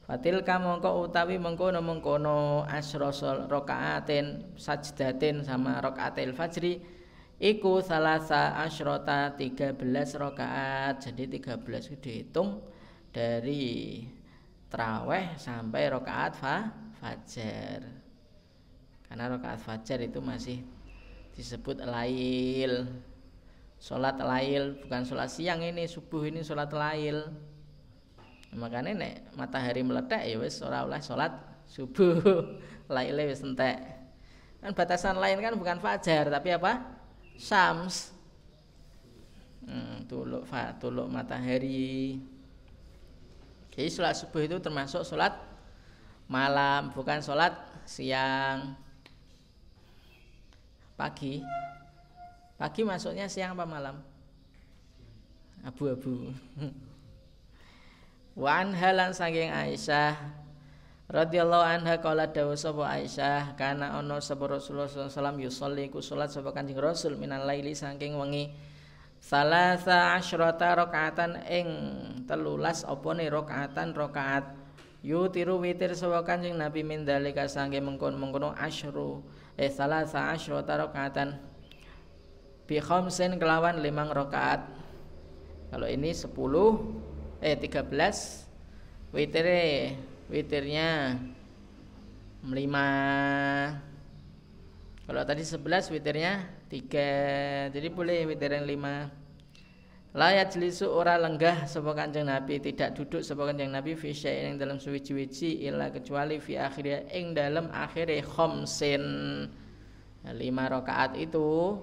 Fatil kamangka utawi mengkono asra rakaatin sajdatin sama rakaatil fajri iku salasa asyrota 13 rakaat. Jadi 13 itu dihitung dari traweh sampai rakaat fajar. Karena rakaat fajar itu masih disebut lail. Salat lail bukan salat siang, ini subuh ini salat lail. Makanya nek matahari meledak ya wis ora oleh salat subuh. Laile wis entek. Kan batasan lain kan bukan fajar tapi apa? Syams. Tuluk matahari. Jadi sholat subuh itu termasuk sholat malam, bukan sholat siang. Pagi masuknya siang apa malam? Abu-abu. Wa anha lan saking Aisyah radhiyallahu anha qala dawuh sapa Aisyah kana ana sapa Rasulullah sallallahu alaihi wasallam yusolli ku salat sapa Kanjeng Rasul minal laili saking wengi salasa asyrata rakaatan ing 13 opone rakaatan rakaat yutiru witir sapa Kanjeng Nabi min dalika sange mengkon-mengkono asyru salasa asyrata rakaatan bi khamsin kelawan 5 rakaat. Kalau ini 13 witirnya 5. Kalau tadi 11 witirnya 3. Jadi boleh witir yang 5. La yajlisu ora lenggah sapa Kanjeng Nabi, tidak duduk sapa Kanjeng Nabi fi syai'in ing dalam suwi-wiji illa kecuali fi akhirnya ing dalam akhire khamsin. 5 rakaat itu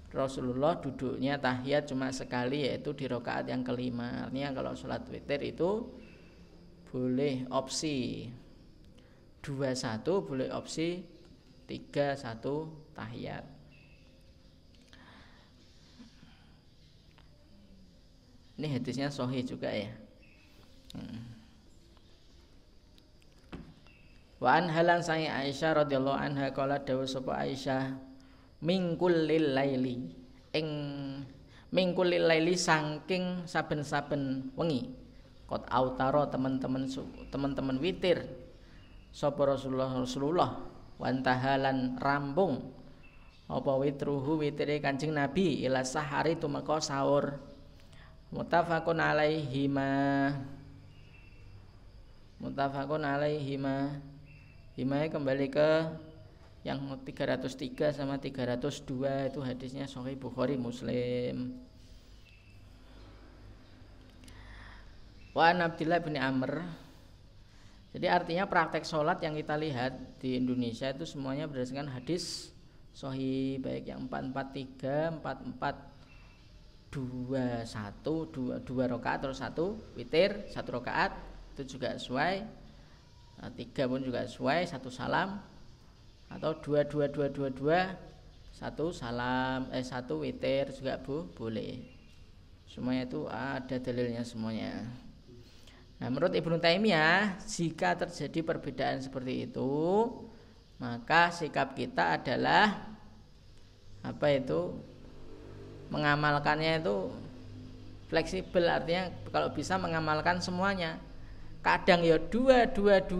Rasulullah duduknya tahiyat cuma sekali, yaitu di rakaat yang kelima. Artinya kalau sholat witir itu boleh opsi 2-1, boleh opsi 3-1 tahiyat. Ini hadisnya sahih juga ya. Wa an halan sai Aisyah radhiyallahu anha qala dawuh sapa Aisyah min kullil laili ing mingkulil laili saking saben-saben wengi. Qad autaro teman-teman witir sapa Rasulullah wantahalan rampung apa witruhu witire Kanjeng Nabi ila sahari tumeka sahur. Muttafaqun alaihi ma Himaya kembali ke yang 303 sama 302 itu hadisnya Sahih Bukhari Muslim. Wa an Abdillah bin Amr. Jadi artinya praktek sholat yang kita lihat di Indonesia itu semuanya berdasarkan hadis Sahih, baik yang 443, 4421, 2 rakaat terus 1 witir, 1 rakaat itu juga sesuai. 3 pun juga sesuai, 1 salam, atau 2 1 salam, 1 witir juga boleh. Semuanya itu ada dalilnya semuanya. Nah, menurut Ibnu Taimiyah, jika terjadi perbedaan seperti itu, maka sikap kita adalah mengamalkannya itu fleksibel, artinya kalau bisa mengamalkan semuanya. Kadang ya 2 1,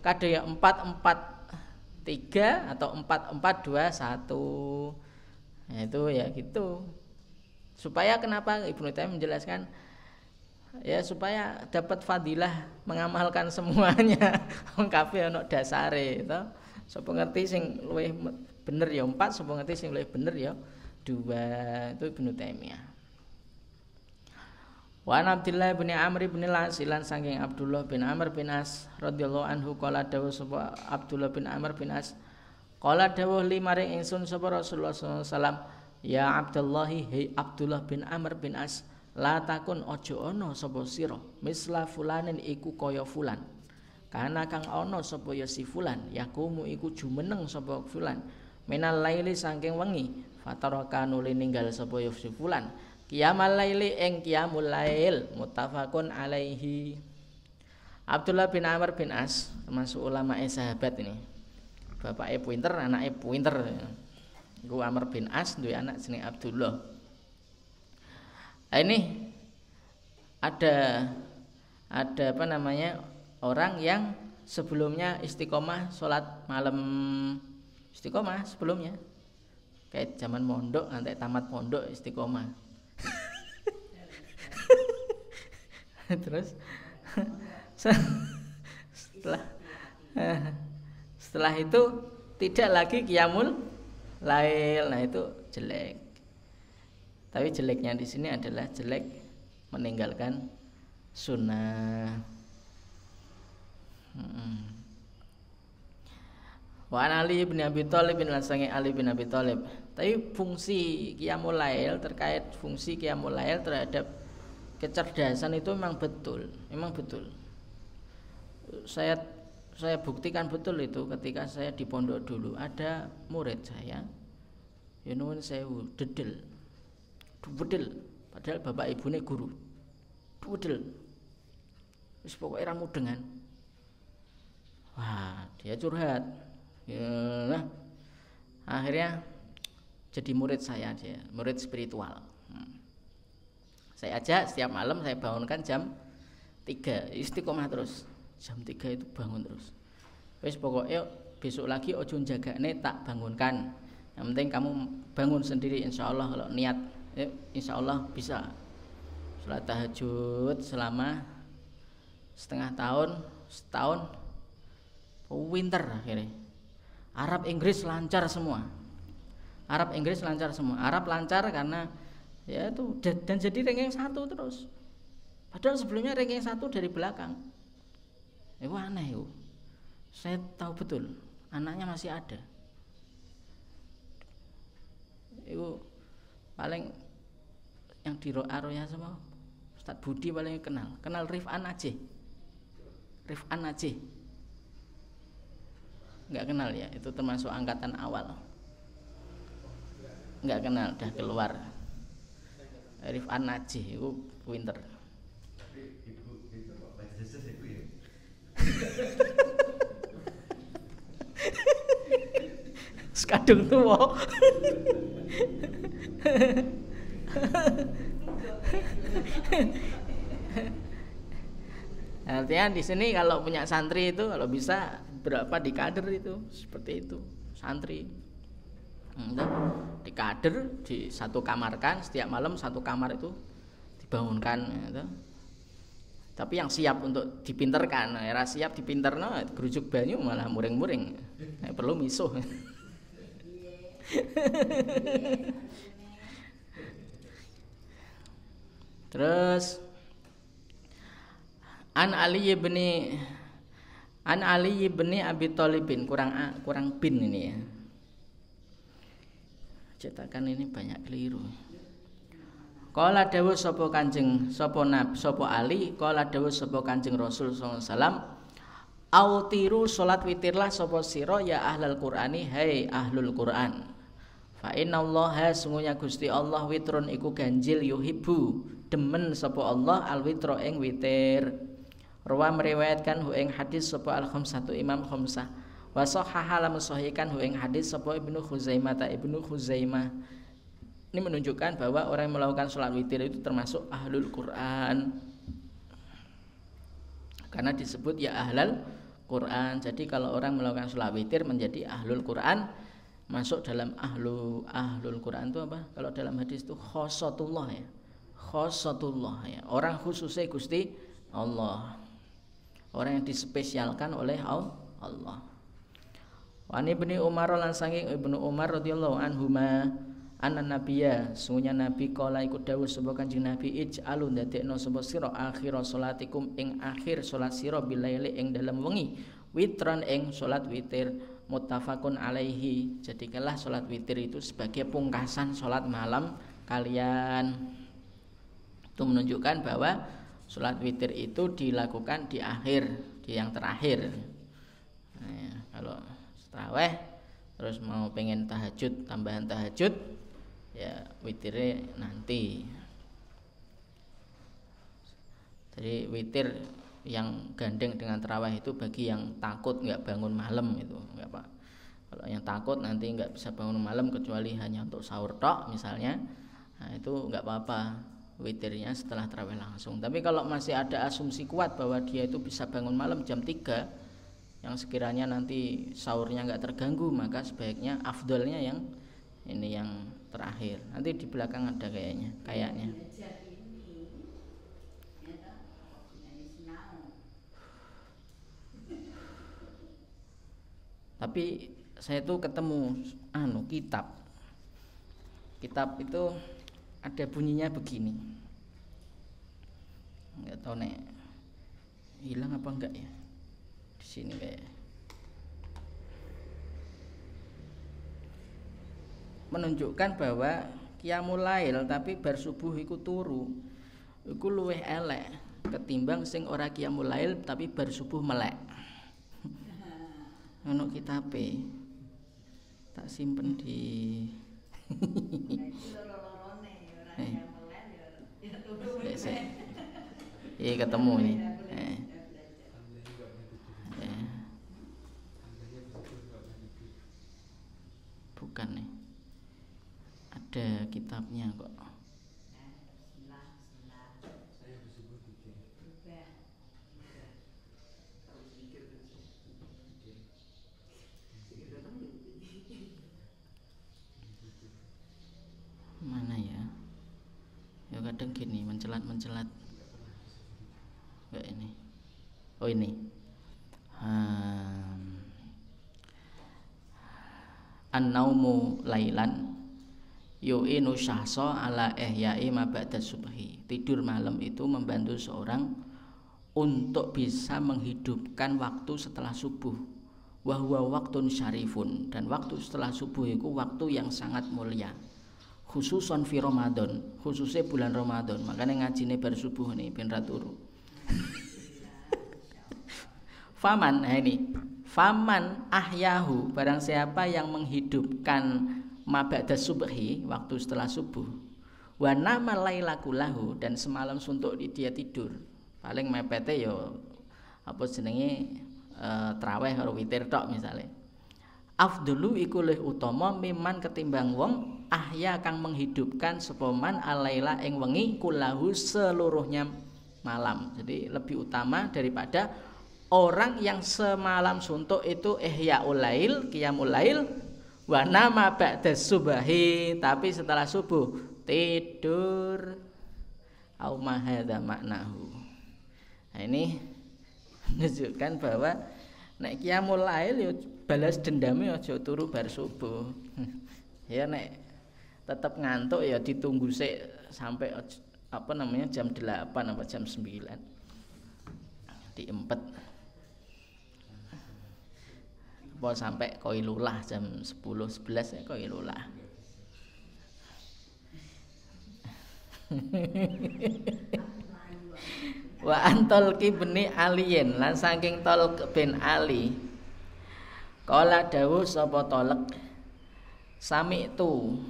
kadang ya 4 3 atau 4 2 1. Nah, itu ya gitu. Supaya kenapa Ibnu Taimiyah menjelaskan ya supaya dapat fadilah mengamalkan semuanya. Wong kabeh ana dasare to. Sapa ngerti sing luwih bener ya 4, sapa ngerti sing luwih bener ya 2. Itu Ibnu Taimiyah. Wa an Abdillah bin Amr bin Al-As lan saking Abdullah bin Amr bin As radhiyallahu anhu qala dawuh sapa Abdullah bin Amr bin As qala dawuh li maring ingsun sapa Rasulullah sallallahu alaihi wasallam ya Abdullah hei Abdullah bin Amr bin As la takun ojo ana sapa sira misla fulanin iku kaya fulan kana kang ana sapa ya si fulan yakumu iku jumeneng sapa fulan minal laili saking wengi fataraka nuli ninggal sapa ya si fulan Qiyamal laili ing qiyamul lail muttafaqun alaihi. Abdullah bin Amr bin As termasuk ulama sahabat ini. Bapaknya pinter, anaknya pinter. Iku Amr bin As duwe anak jenenge Abdullah. Nah, ini ada orang yang sebelumnya istiqomah sholat malam, istiqomah sebelumnya kayak zaman mondok nanti tamat mondok istiqomah. Terus setelah itu tidak lagi qiyamul lail. Nah, itu jelek. Tapi jeleknya di sini adalah jelek meninggalkan sunnah. Wa Ali bin Abi Thalib bin Lasangi Ali bin Abi Thalib. Tapi fungsi qiyamul lail terkait fungsi qiyamul lail terhadap kecerdasan itu memang betul. Saya buktikan betul itu ketika saya di pondok dulu. Ada murid saya, ya nuwun sewu, dedel, padahal bapak ibunya guru, dedel, wis pokoknya ramu dengan, wah dia curhat, ya, nah, akhirnya jadi murid saya, dia murid spiritual. Saya ajak setiap malam saya bangunkan jam 3 istiqomah terus. Jam 3 itu bangun terus. Wis pokoknya besok lagi ojo jagane tak bangunkan. Yang penting kamu bangun sendiri insyaallah kalau niat. Insyaallah bisa. Salat tahajud selama setahun, winter akhirnya. Arab Inggris lancar semua. Arab lancar karena ya itu dan jadi ranking 1 terus. Padahal sebelumnya ranking 1 dari belakang. Itu aneh itu. Saya tahu betul anaknya masih ada. Itu paling yang di Aroya sama Ustaz Budi paling kenal Rifan Aceh. Enggak kenal ya, itu termasuk angkatan awal. Enggak kenal, udah keluar. Rifan Aceh itu pinter. Sekadung tuwa. Artinya di sini kalau punya santri itu kalau bisa berapa dikader itu seperti itu santri. Dikader di satu kamarkan setiap malam satu kamar itu dibangunkan gitu. Tapi yang siap untuk dipinterkan, era siap dipinterno gerujuk banyu malah muring-muring. Perlu misuh. Terus An Ali bin Abi Thalibin kurang bin ini ya. Cetakan ini banyak keliru. Qala dawuh sapa Kanjeng sapa Ali, qala dawuh sapa Kanjeng Rasul sallallahu alaihi wasallam, autiru salat witirlah sapa sira ya ahlul Qur'ani, hai ahlul Qur'an. Fa innallaha sungguhnya Gusti Allah witrun iku ganjil yuhibbu, demen sapa Allah al witra ing witir. Rawa meriwayatkan hu ing hadis sapa al khamsatu imam khamsah. Wa sahhaha lam sahihkan hu ing hadis sapa Ibnu Khuzaimah. Ini menunjukkan bahwa orang yang melakukan sholat witir itu termasuk ahlul Quran, karena disebut ya ahlul Quran. Jadi kalau orang melakukan sholat witir menjadi ahlul Quran, masuk dalam ahlul Quran itu apa? Kalau dalam hadis itu khosatullah ya, orang khususnya Gusti Allah, orang yang dispesialkan oleh Allah. Wa Ibnu Umar lan saking Ibnu Umar radhiyallahu anhuma anna nabiyya sungguhnya nabi kala iku dawuh sapa Kanjeng Nabi ij'alu ndadekno sapa sira akhir salatikum ing akhir salat sira bilaili ing dalem wengi witran ing salat witir muttafaqun alaihi. Jadikanlah salat witir itu sebagai pungkasan salat malam kalian. Itu menunjukkan bahwa salat witir itu dilakukan di akhir, di yang terakhir. Nah, kalau tarawih terus mau pengen tahajud, tambahan tahajud ya witirnya nanti. Jadi witir yang gandeng dengan tarawih itu bagi yang takut nggak bangun malam itu nggak apa. Kalau yang takut nanti nggak bisa bangun malam kecuali hanya untuk sahur tok misalnya, nah itu nggak apa-apa witirnya setelah tarawih langsung. Tapi kalau masih ada asumsi kuat bahwa dia itu bisa bangun malam jam 3 yang sekiranya nanti sahurnya nggak terganggu, maka sebaiknya afdolnya yang ini yang terakhir. Nanti di belakang ada kayaknya. Tapi saya tuh ketemu kitab itu ada bunyinya begini. Nggak tahu nek hilang apa enggak ya. Di sini kayak menunjukkan bahwa qiyamul lail tapi bar subuh iku turu iku luwih elek ketimbang sing ora qiyamul lail tapi bar subuh melek. Ono kitabe tak simpen di ketemu ini. Bukan nih. Ada kitabnya kok. Mana ya? Ya kadang gini mencelat kayak ini. Oh ini. An-naumu lailan yu'inu syahsa ala ihya'i ma ba'da subhi. Tidur malam itu membantu seorang untuk bisa menghidupkan waktu setelah subuh. Wa huwa waktun syarifun, dan waktu setelah subuh itu waktu yang sangat mulia. Khususon fi Ramadan, khususnya bulan Ramadan. Makanya ngajine bar subuh nih ben ra turu. Faman, nah ini. Faman ahyahu, barang siapa yang menghidupkan maba'da subhi, waktu setelah subuh, wa nama lailakulahu, dan semalam suntuk dia tidur, paling mepete yo apa jenenge traweh karo witir tok misalnya. afdulu iku luwih utama miman ketimbang wong ahya kang menghidupkan sapa man alaila ing wengi kulahu seluruhnya malam. Jadi lebih utama daripada orang yang semalam suntuk itu ihyaul lail, qiyamul lail, wa nama ba'da subahi, tapi setelah subuh tidur. Au ma hadza maknahu. Nah, ini menunjukkan bahwa nek qiyamul lail ya balas dendamnya aja turu bar subuh. Ya nek tetap ngantuk ya ditunggu sik sampai jam 8 apa jam 9. Diempet. Apa sampai qailulah jam 10 11 ya qailulah. Wa antol kibni aliyin lan saking Talq bin Ali kala dawuh sapa Talq sami tu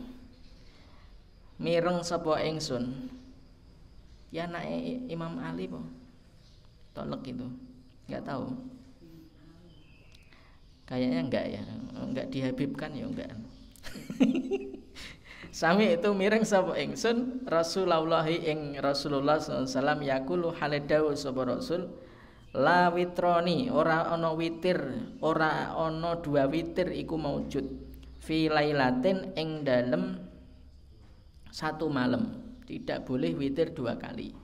mireng sapa ingsun ya anake Imam Ali po Talq itu enggak tahu kayaknya enggak ya enggak dihabibkan ya enggak. Sami itu mireng sapa ingsun Rasulullah ing Rasulullah sallallahu alaihi wasallam yaqulu haledawu sapa Rasul la witroni ora ana witir ora ana dua witir iku maujud fi lailatin ing dalem satu malam. Tidak boleh witir dua kali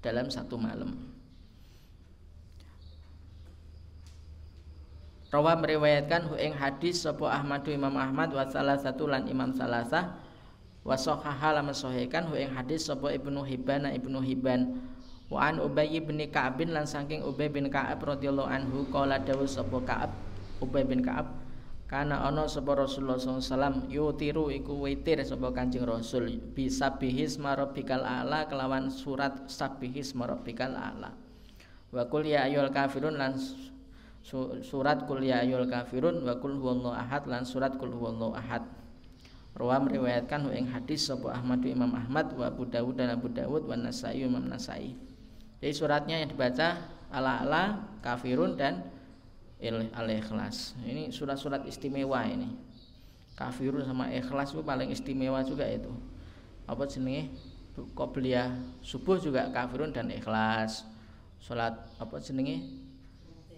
dalam satu malam. Rawa meriwayatkan hu ing hadis sapa Ahmadu Imam Ahmad wa salasatu lan Imam Salasah wa sahhaha lan sahihkan hu ing hadis sapa Ibnu Hibban wa an Ubay bin Ka'ab lan saking Ubay bin Ka'ab radhiyallahu anhu qala dawuh sapa Ka'ab Ubay bin Ka'ab kana ana sapa Rasulullah sallallahu alaihi wasallam yutiru iku witir sapa Kanjeng Rasul bisa bihisma rabbikal a'la kelawan surat sabbihisma rabbikal a'la wa qul ya ayyuhal kafirun lan surat qul ya ayyuhal kafirun wa qul huwallahu ahad lan surat qul huwallahu ahad. Rawa meriwayatkan ing hadis sapa Ahmad Imam Ahmad wa Abu Dawud dan Abu Dawud wa Nasai Imam Nasai. Jadi suratnya yang dibaca ala kafirun dan al-ikhlas. Ini surat-surat istimewa ini. Kafirun sama ikhlas itu paling istimewa juga itu. Apa jenenge? Qobliyah subuh juga kafirun dan ikhlas. Salat apa jenenge?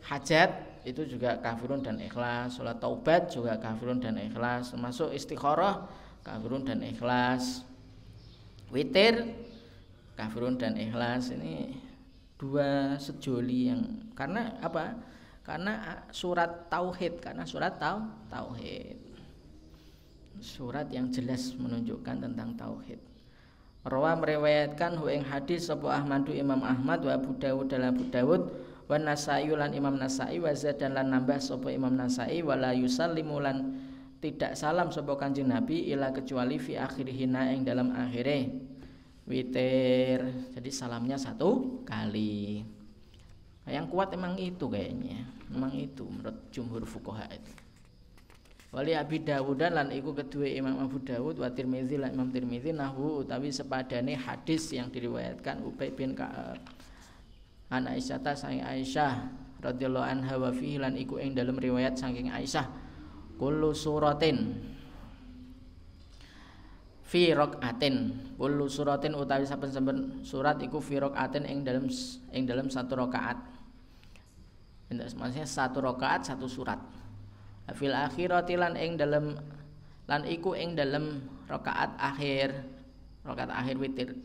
Hajat itu juga kafirun dan ikhlas. Salat taubat juga kafirun dan ikhlas. Termasuk istikharah kafirun dan ikhlas. Witir kafirun dan ikhlas. Ini dua sejoli yang karena apa? Karena surat tauhid, tauhid. Surat yang jelas menunjukkan tentang tauhid. Rawa meriwayatkan hu ing hadis sapa Ahmadu Imam Ahmad wa Abu Dawud dan Abu Dawud wa Nasai lan Imam Nasai wa zadan lan nambah sapa Imam Nasai wala yusallimu lan tidak salam sapa Kanjeng Nabi ila kecuali fi akhirihina ing dalam akhire witir. Jadi salamnya satu kali. Yang kuat emang itu kayaknya. Memang itu menurut jumhur fuqaha itu. Wali Abi Dawud lan iku kedua Imam Abu Dawud wa Tirmizi lan Imam Tirmizi nahwu utawi sepadane hadis yang diriwayatkan Ubay bin Ka'ab an Aisyah ta saking Aisyah radhiyallahu anha wa fihi lan iku ing dalam riwayat saking Aisyah kullu suratin fi raqatin kullu suratin utawi saben-saben surat iku fi raqatin ing dalam satu rakaat. Maksudnya satu rakaat satu surat. Fil akhirati lan ing dalam lan iku ing dalam rakaat akhir witir.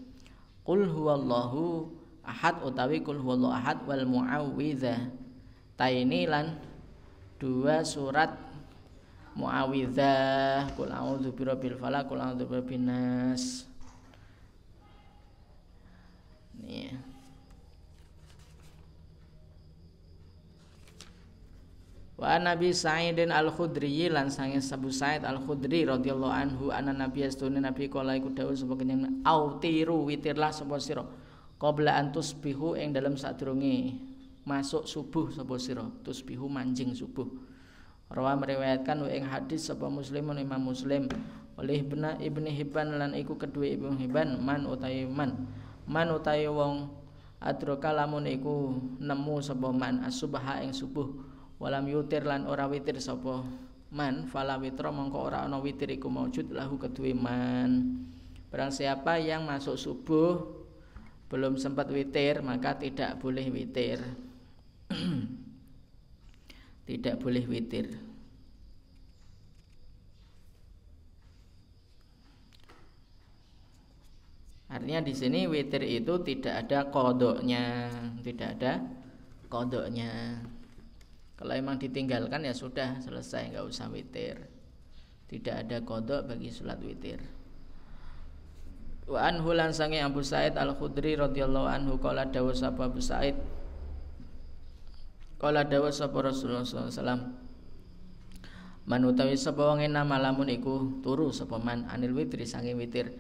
Qul huwallahu ahad utawi qul huwallahu ahad wal muawwidzah. Taini lan dua surat muawwidzah qul a'udzu birabbil falaq qul a'udzu birabbin nas. Nih. Wa Nabi Sa'idin Al-Khudri lan sange Abu Sa'id Al-Khudri radhiyallahu anhu anna Nabi astune Nabi kala iku dawuh sapa kenyen autiru witirlah sapa sira qabla an tusbihu ing dalem sadurunge masuk subuh sapa sira tusbihu manjing subuh. Rawa meriwayatkan ing hadis sapa Muslimun Imam Muslim oleh Ibnu Hibban lan iku kedua Ibnu Hibban man utawi wong adroka lamun iku nemu sapa man as-subha ing subuh walam yutir lan ora witir sapa man fala witra mongko ora ana witir iku maujud lahu kedue man. Barang siapa yang masuk subuh belum sempat witir maka tidak boleh witir. Tidak boleh witir. Artinya di sini witir itu tidak ada qodoknya, tidak ada qodoknya. Kalau emang ditinggalkan ya sudah selesai, nggak usah witir. Tidak ada qodok bagi sholat witir. Wa anhu lan sange Abu Sa'id Al-Khudri radhiyallahu anhu qala dawu sapa Abu Sa'id qala dawu sapa Rasulullah sallallahu alaihi wasallam man utawi sapa wong nama lamun iku turu sapa man anil witri sange witir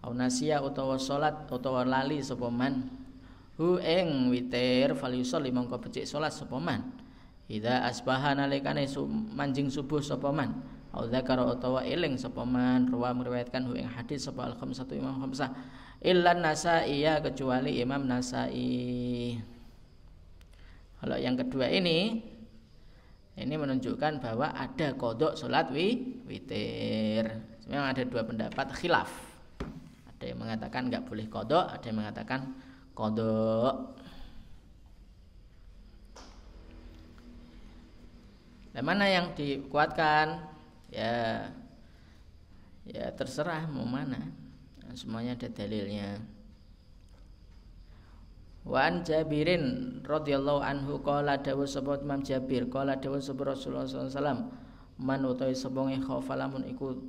au nasia utawa salat utawa lali sapa man hu ing witir falyusalli mongko becik salat sapa man idza asbaha nalikane manjing subuh sapa man au dzakara utawa eling sapa man ruwa meriwayatkan hu ing hadis sapa al-khamsatu imam khamsah illa Nasa'i ya kecuali Imam Nasa'i. Kalau yang kedua ini menunjukkan bahwa ada qodok salat witir. Memang ada dua pendapat khilaf. Ada yang mengatakan enggak boleh qodok, ada yang mengatakan qodok. Nah, mana yang dikuatkan? Ya terserah mau mana. Nah, semuanya ada dalilnya. Wa an Jabirin radhiyallahu anhu qala dawu sapa Imam Jabir qala dawu sapa Rasulullah sallallahu alaihi wasallam man utawi sapa khofa lamun iku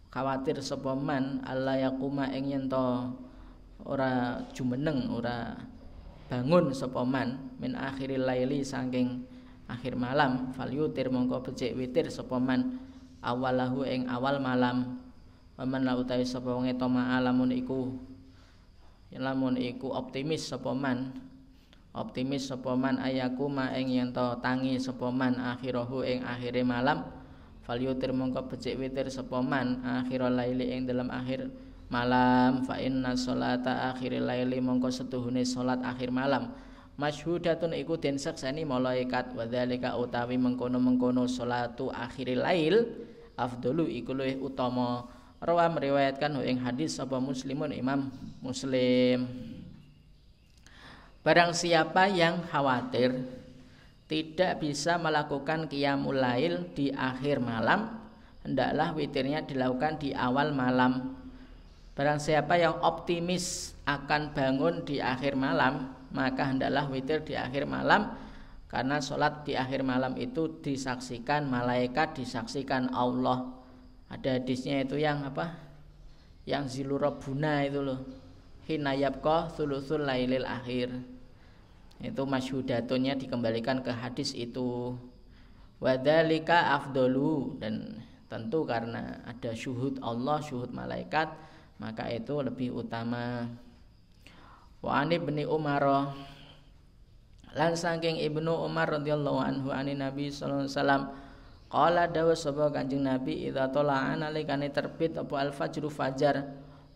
khawatir sapa man alla yaquma ing yen to ora jumeneng ora bangun sapa man min akhiril laili saking akhir malam falyutir mongko becik witir sapa man awalahu ing awal malam waman la utawi sapa wong etoma lamun iku optimis sapa man ayaku ma ing yen to tangi sapa man akhirahu ing akhire malam falyutir mongko becik witir sapa man akhirul laili ing dalam akhir malam fa inna sholata akhiril laili mongko setuhune salat akhir malam masyhudatun iku den saksani malaikat wa dzalika utawi mengkono-mengkono sholatu akhiril lail afdalu iku luwih utama. Rawa meriwayatkan ing hadis sapa Muslimun Imam Muslim. Barang siapa yang khawatir tidak bisa melakukan qiyamul lail di akhir malam, hendaklah witirnya dilakukan di awal malam. Barang siapa yang optimis akan bangun di akhir malam, maka hendaklah witir di akhir malam, karena sholat di akhir malam itu disaksikan malaikat, disaksikan Allah. Ada hadisnya itu yang apa? Yang zilurabuna itu loh. Hina yabqa thuluthul lailil akhir. Itu masyhudatunnya dikembalikan ke hadis itu. Wadzalika afdalu, dan tentu karena ada syuhud Allah, syuhud malaikat, maka itu lebih utama. Wa ani ibni Umar lan saking Ibnu Umar radhiyallahu anhu anin Nabi sallallahu alaihi wasallam qala dawu sapa Kanjeng Nabi idza tala'an alikane terbit apa al-fajru fajar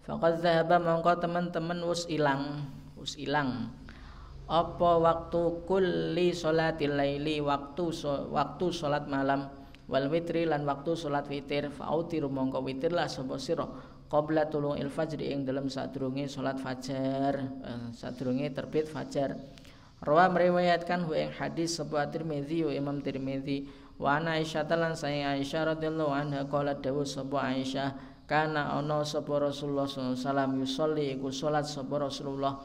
faqad dzahaba mongko teman-teman wis ilang apa waktu kulli sholatil laili waktu salat malam wal witri lan waktu salat witir fa'utiru mongko witirlah sapa sira qabla tulu'il fajri ing dalem sadurunge salat fajar sadurunge terbit fajar. Rawa meriwayatkan ing hadis sapa Tirmidzi Imam Tirmidzi wa ana Aisyah lan saya Aisyah radhiyallahu anha qala dawu sapa Aisyah kana ana sapa Rasulullah sallallahu alaihi wasallam yusolli iku salat sapa Rasulullah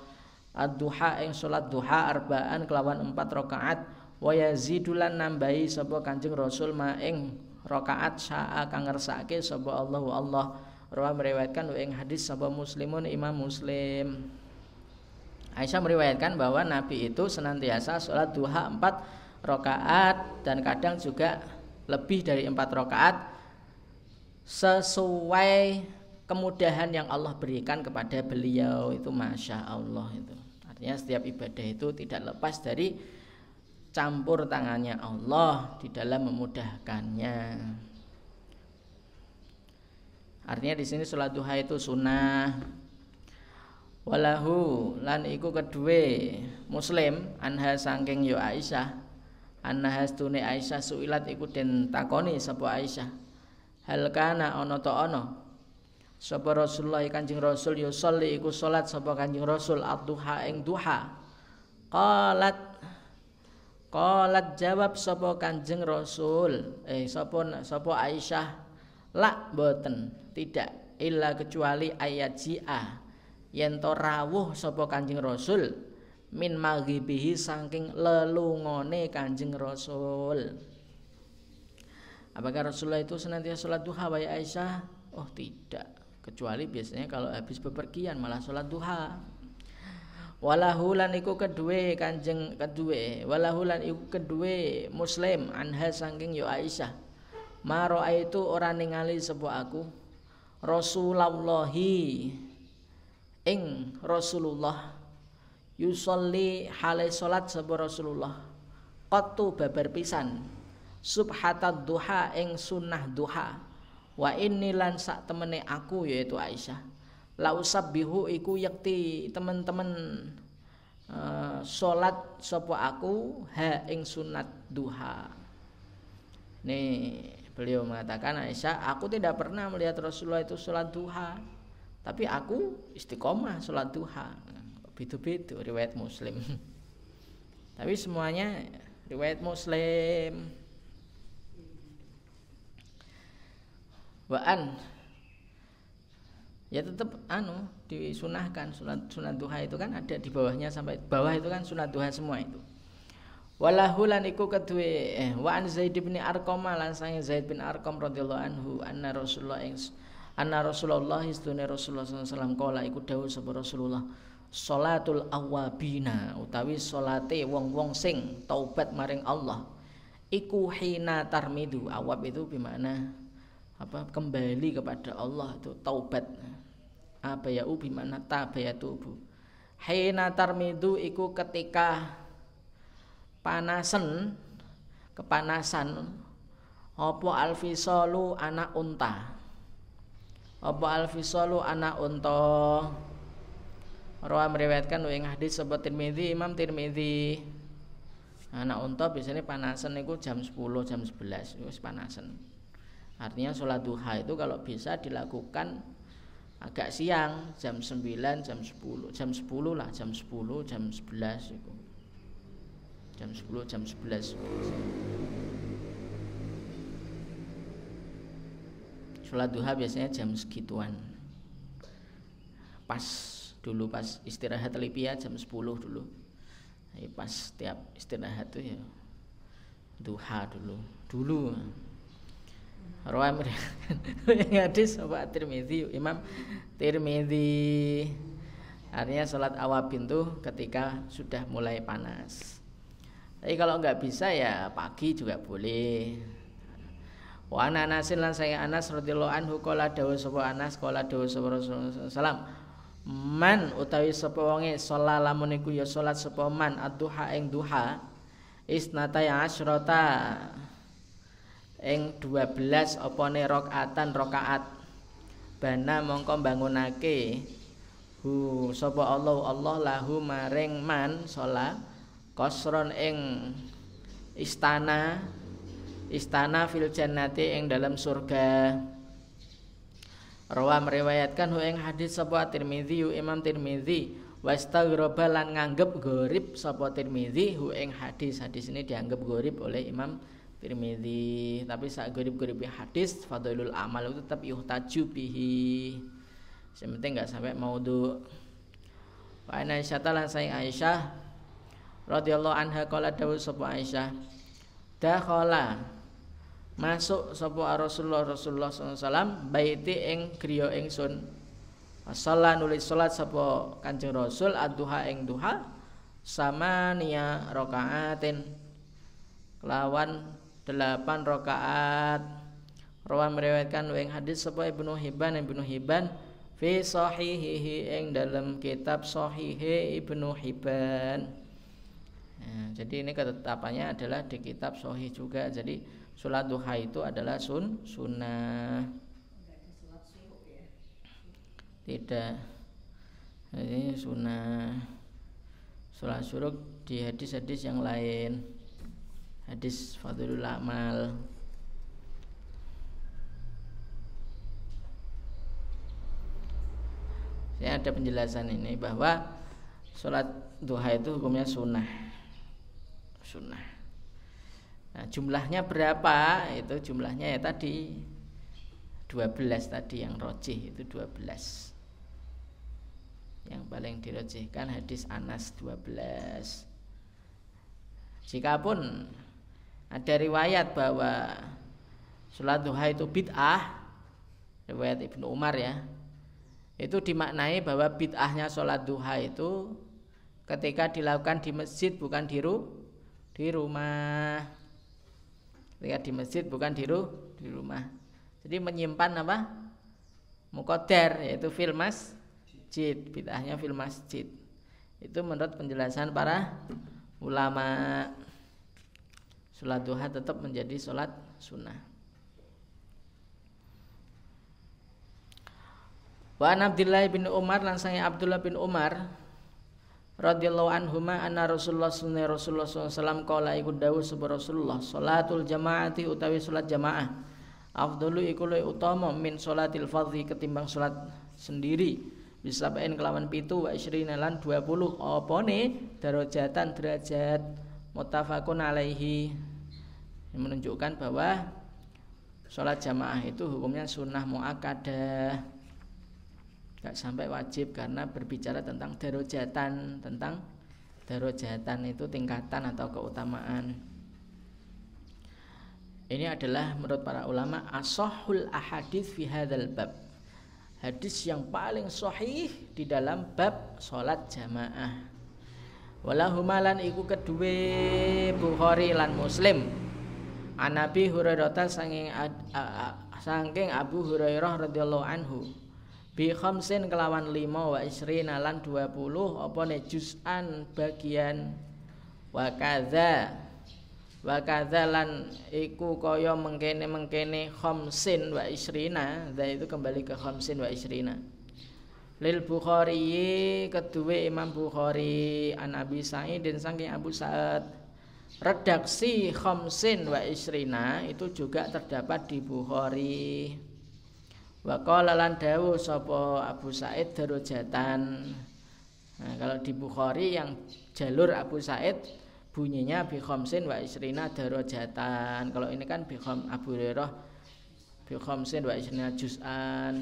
ad-duha ing salat duha arba'an kelawan 4 rakaat wa yazidulan nambahi sapa Kanjeng Rasul ma ing rakaat syaa kang ngersake sapa Allah. Rawa meriwayatkan ing hadis sapa Muslimun Imam Muslim. Aisyah meriwayatkan bahwa Nabi itu senantiasa sholat duha 4 rakaat dan kadang juga lebih dari 4 rakaat sesuai kemudahan yang Allah berikan kepada beliau. Itu Masya Allah itu. Artinya setiap ibadah itu tidak lepas dari campur tangannya Allah di dalam memudahkannya. Artinya di sini sholat duha itu sunnah. Walahu lan iku kedue Muslim anha saking yo Aisyah Anna hastune Aisyah suilat iku den takoni sapa Aisyah. Hal kana ana ta ana sapa Rasulullah Kanjeng Rasul yusolli iku salat sapa Kanjeng Rasul ad-duha ing duha. Qalat jawab sapa Kanjeng Rasul sapa Aisyah la boten tidak illa kecuali ayaji'a yen to rawuh sapa Kanjeng Rasul min maghibihi saking lelungone Kanjeng Rasul. Apakah Rasulullah itu senantiasa sholat duha wahai Aisyah? Oh tidak, kecuali biasanya kalau habis bepergian malah sholat duha. Walahulan iku kedue Kanjeng kedue walahulan iku kedue Muslim anha saking yo Aisyah maro itu ora ningali sapa aku Rasulullahi ing Rasulullah yusolli hale salat sapa Rasulullah qattu babar pisan subhatad duha ing sunnah duha wa inni lan sak temene aku yaitu Aisyah la usabbihu iku yakti teman-teman salat sapa aku ha ing sunat duha. Nih beliau mengatakan Aisyah, aku tidak pernah melihat Rasulullah itu salat duha, tapi aku istiqomah salat duha. Beda-beda riwayat Muslim. Tapi semuanya riwayat Muslim. Waan ya tetap disunahkan sunat duha itu kan ada di bawahnya sampai bawah itu kan sunat duha semua itu. Walahulan iku kedue wa an Zaid bin Arqam lan sange Zaid bin Arqam radhiyallahu anhu anna Rasulullah istune Rasulullah sallallahu alaihi wasallam kala iku dawuh sapa Rasulullah salatul awabina utawi salate wong-wong sing taubat maring Allah iku hina tarmidu. Awab itu bermakna kembali kepada Allah, itu taubat. Abayau bimana tabayatubu. Hina tarmidu iku ketika kepanasan apa alfisalu anak unta. Apa alfisalu anak unta. Rawa meriwayatkan ing hadis sebut Tirmidzi, Imam Tirmidzi. Anak unta biasanya panasan itu jam 10, jam 11 wis panasan. Artinya sholat duha itu kalau bisa dilakukan agak siang, jam 9, jam 10, jam 10 lah, jam 10, jam 11 itu. Jam 10, jam 11. Sholat duha biasanya jam segituan. Pas istirahat Libya jam 10 dulu. Jadi pas tiap istirahat itu ya duha dulu. Rawi yang hadis apa Tirmidzi, Imam Tirmidzi. Artinya salat awabin tuh ketika sudah mulai panas. Tapi kalau nggak bisa ya pagi juga boleh. Wa Anasin lan saya Anas radhiyallahu anhu qala dawuh sapa Anas qala dawuh sapa Rasulullah sallam man utawi sapa wonge salat lamun iku ya salat sapa man ad-duha ing duha isnata ya asyrata ing 12 opone rakaat bana mongko bangunake sapa Allah lahu maring man salat qasron ing istana fil jannati ing dalam surga. Rawa meriwayatkan ing hadis sapa Tirmidzi Imam Tirmidzi wastaghraba lan nganggep gharib sapa Tirmidzi ing hadis ini dianggap gharib oleh Imam Tirmidzi, tapi sak gharib-gharibi hadis fadhailul amal itu tetap yuhtaju bihi. Yang penting enggak sampai maudhu. Wa ana Aisyah lan sayang Aisyah radhiyallahu anha qala dawuh sapa Aisyah dakhala masuk sapa Rasulullah sallallahu alaihi wasallam baiti ing griya ingsun. Shalla nulis salat sapa Kanjeng Rasul ad-duha ing duha samania rakaatin lawan 8 rakaat. Rawa meriwayatkan ing hadis sapa Ibnu Hibban fi sahihihi ing dalam kitab sahihe Ibnu Hibban. Jadi ini ketetapannya adalah di kitab sahih juga. Jadi sholat duha itu adalah sunnah. Tidak. Ini sunnah. Sholat syuruk di hadis-hadis yang lain. hadis Fadlul Amal. Ya, ada penjelasan ini bahwa sholat duha itu hukumnya sunnah. Nah, jumlahnya berapa? Itu jumlahnya ya tadi 12 tadi yang rojih itu 12. Yang paling dirojihkan hadis Anas 12. Jikapun ada riwayat bahwa sholat duha itu bid'ah, riwayat Ibnu Umar ya, itu dimaknai bahwa bid'ahnya sholat duha itu ketika dilakukan di masjid bukan di rumah. Ketika di masjid bukan di rumah. Jadi menyimpan apa? Muqaddar, yaitu fil masjid. Bid'ahnya fil masjid. Itu menurut penjelasan para ulama. Sholat duha tetap menjadi sholat sunnah. Wa an Abdullah bin Umar lan sange Abdullah bin Umar radhiyallahu anhuma anna Rasulullah sallallahu alaihi wasallam qala iku dawuh sapa Rasulullah salatul jamaati utawi salat jamaah afdalu iku luwih utama min salatil fardhi ketimbang salat sendiri bisa baen kelawan 7 wa 20 lan 20 opone darajatan derajat muttafaqun alaihi. Ini menunjukkan bahwa salat jamaah itu hukumnya sunnah muakkadah. Gak sampai wajib karena berbicara tentang darajatan itu tingkatan atau keutamaan. Ini adalah menurut para ulama ashahul ahadits fi hadzal bab. Hadis yang paling sahih di dalam bab salat jamaah. Walahuma lan iku kedue Bukhari lan Muslim. An Abi Hurairah saking Abu Hurairah radhiyallahu anhu. Bi khamsin kelawan 5 wa isrina lan 20 apa ne juz'an bagian wa kadza lan iku kaya mengkene khamsin wa isrina dha itu kembali ke khamsin wa isrina lil Bukhari kedue Imam Bukhari an Abi Sa'id dan saking Abu Sa'id. Redaksi khamsin wa isrina itu juga terdapat di Bukhari. Wa qala lan dawuh sapa Abu Sa'id darajatan. Nah, kalau di Bukhari yang jalur Abu Sa'id bunyinya bi khamsin wa isrina darajatan. Kalau ini kan bi Abu Hurairah bi khamsin wa isrina juz'an.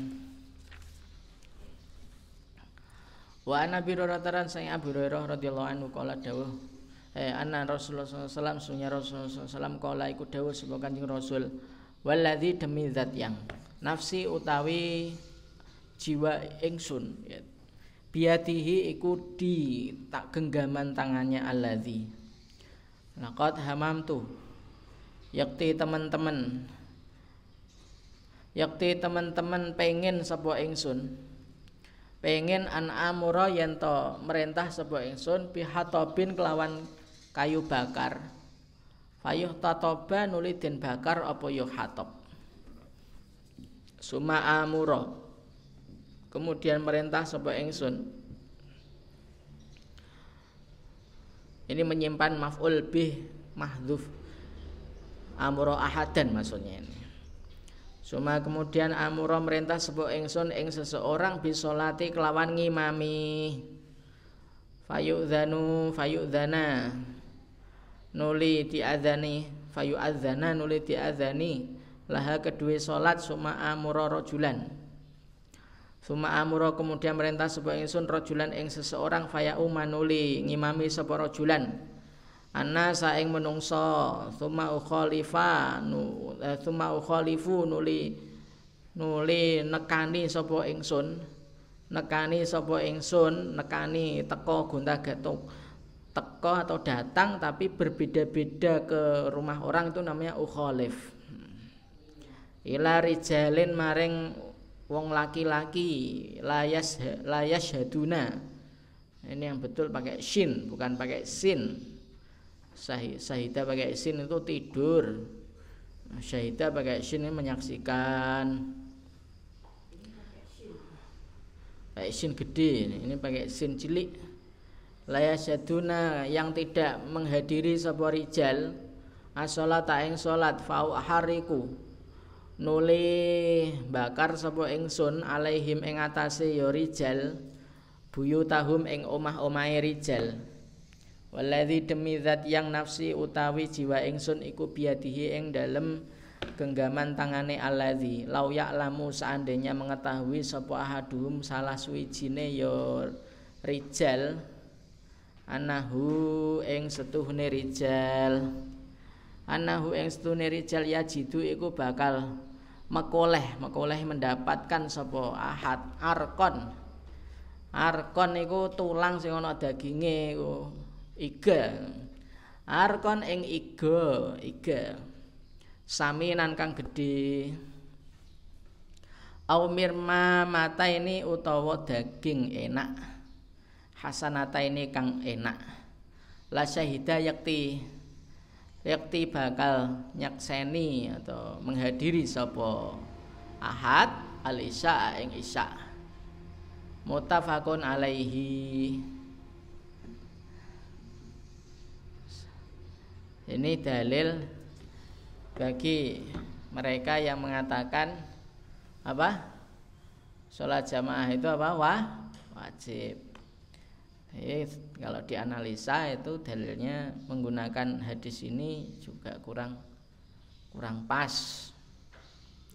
Wa ana bi rataran sang Abu Hurairah radhiyallahu anhu qala dawuh anna Rasulullah sallallahu alaihi wasallam sunya Rasulullah sallallahu alaihi wasallam qala iku dawuh sapa Kanjeng Rasul waladzi demi zat yang nafsi utawi jiwa ingsun ya. Biatihi iku di tak genggaman tangannya alladzi laqad hamamtu yakti teman-teman pengen sapa ingsun pengen an amura yen to merintah sapa ingsun bihatobin kelawan kayu bakar fayuh tatoba nuli den bakar apa ya hatob suma amura kemudian merintah sapa ingsun. Ini menyimpan maf'ul bih mahdhuf amura ahadan maksudnya ini. Suma kemudian amura merintah sapa ingsun ing seseorang bisolati kelawan ngimami fayu'dzana nuli diadzani fayu'adzana nuli diadzani laha kedua salat suma amura rajulan kemudian merintah sapa ingsun rajulan ing seseorang faya umanuli ngimami sapa rajulan ana saing menungso suma ukhalifu nuli nekani sapa ingsun nekani teko gonta-gantung teko atau datang tapi berbeda-beda ke rumah orang itu namanya ukhalif. Ila rijalin maring wong laki-laki layas haduna. Ini yang betul pakai shin bukan pakai sin. Sahida pakai sin itu tidur. Syahida pakai sin ini menyaksikan. Pakai sin gede, ini pakai sin cilik. Layas haduna yang tidak menghadiri sebuah rijal as-sholata ing salat fau hariku nuli bakar sapa ingsun alaihim ing atase ya rijal buyutahum ing omah-omahe rijal waladzi demi zat yang nafsi utawi jiwa ingsun iku biadihi ing dalem genggaman tangane alladzi lau ya'lamu seandainya mengetahui sapa ahaduhum salah suwijine ya rijal anahu ing setuhune rijal ya jidu iku bakal mekoleh mendapatkan sapa ahad arkon iku tulang sing ana daginge iku iga arkon ing iga saminan kang gedhe au mirma mata ini utawa daging enak hasanata ini kang enak la syahida yakti bakal nyakseni atau menghadiri sapa ahad al-isya ing isya muttafaqun alaihi. Ini dalil bagi mereka yang mengatakan apa? Sholat jamaah itu apa? Wajib. Kalau dianalisa itu dalilnya menggunakan hadis ini juga kurang pas.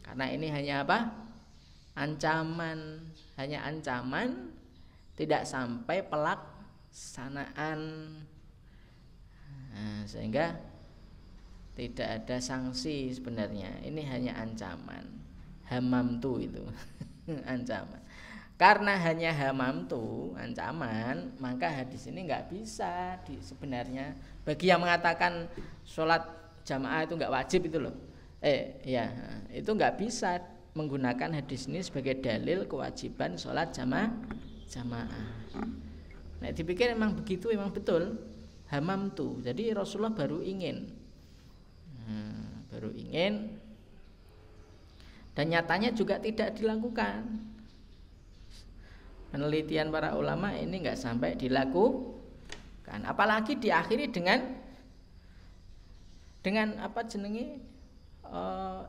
Karena ini hanya apa? Ancaman, tidak sampai pelaksanaan. Nah, sehingga tidak ada sanksi sebenarnya. Ini hanya ancaman. Hamamtu itu ancaman. Karena hanya hamamtu ancaman, maka hadis ini nggak bisa sebenarnya bagi yang mengatakan sholat jamaah itu nggak wajib itu loh. Itu nggak bisa menggunakan hadis ini sebagai dalil kewajiban sholat jamaah. Nah, dipikir memang begitu, memang betul. Hamamtu. Jadi Rasulullah baru ingin dan nyatanya juga tidak dilakukan. Penelitian para ulama ini nggak sampai dilakukan, apalagi diakhiri dengan apa jenenge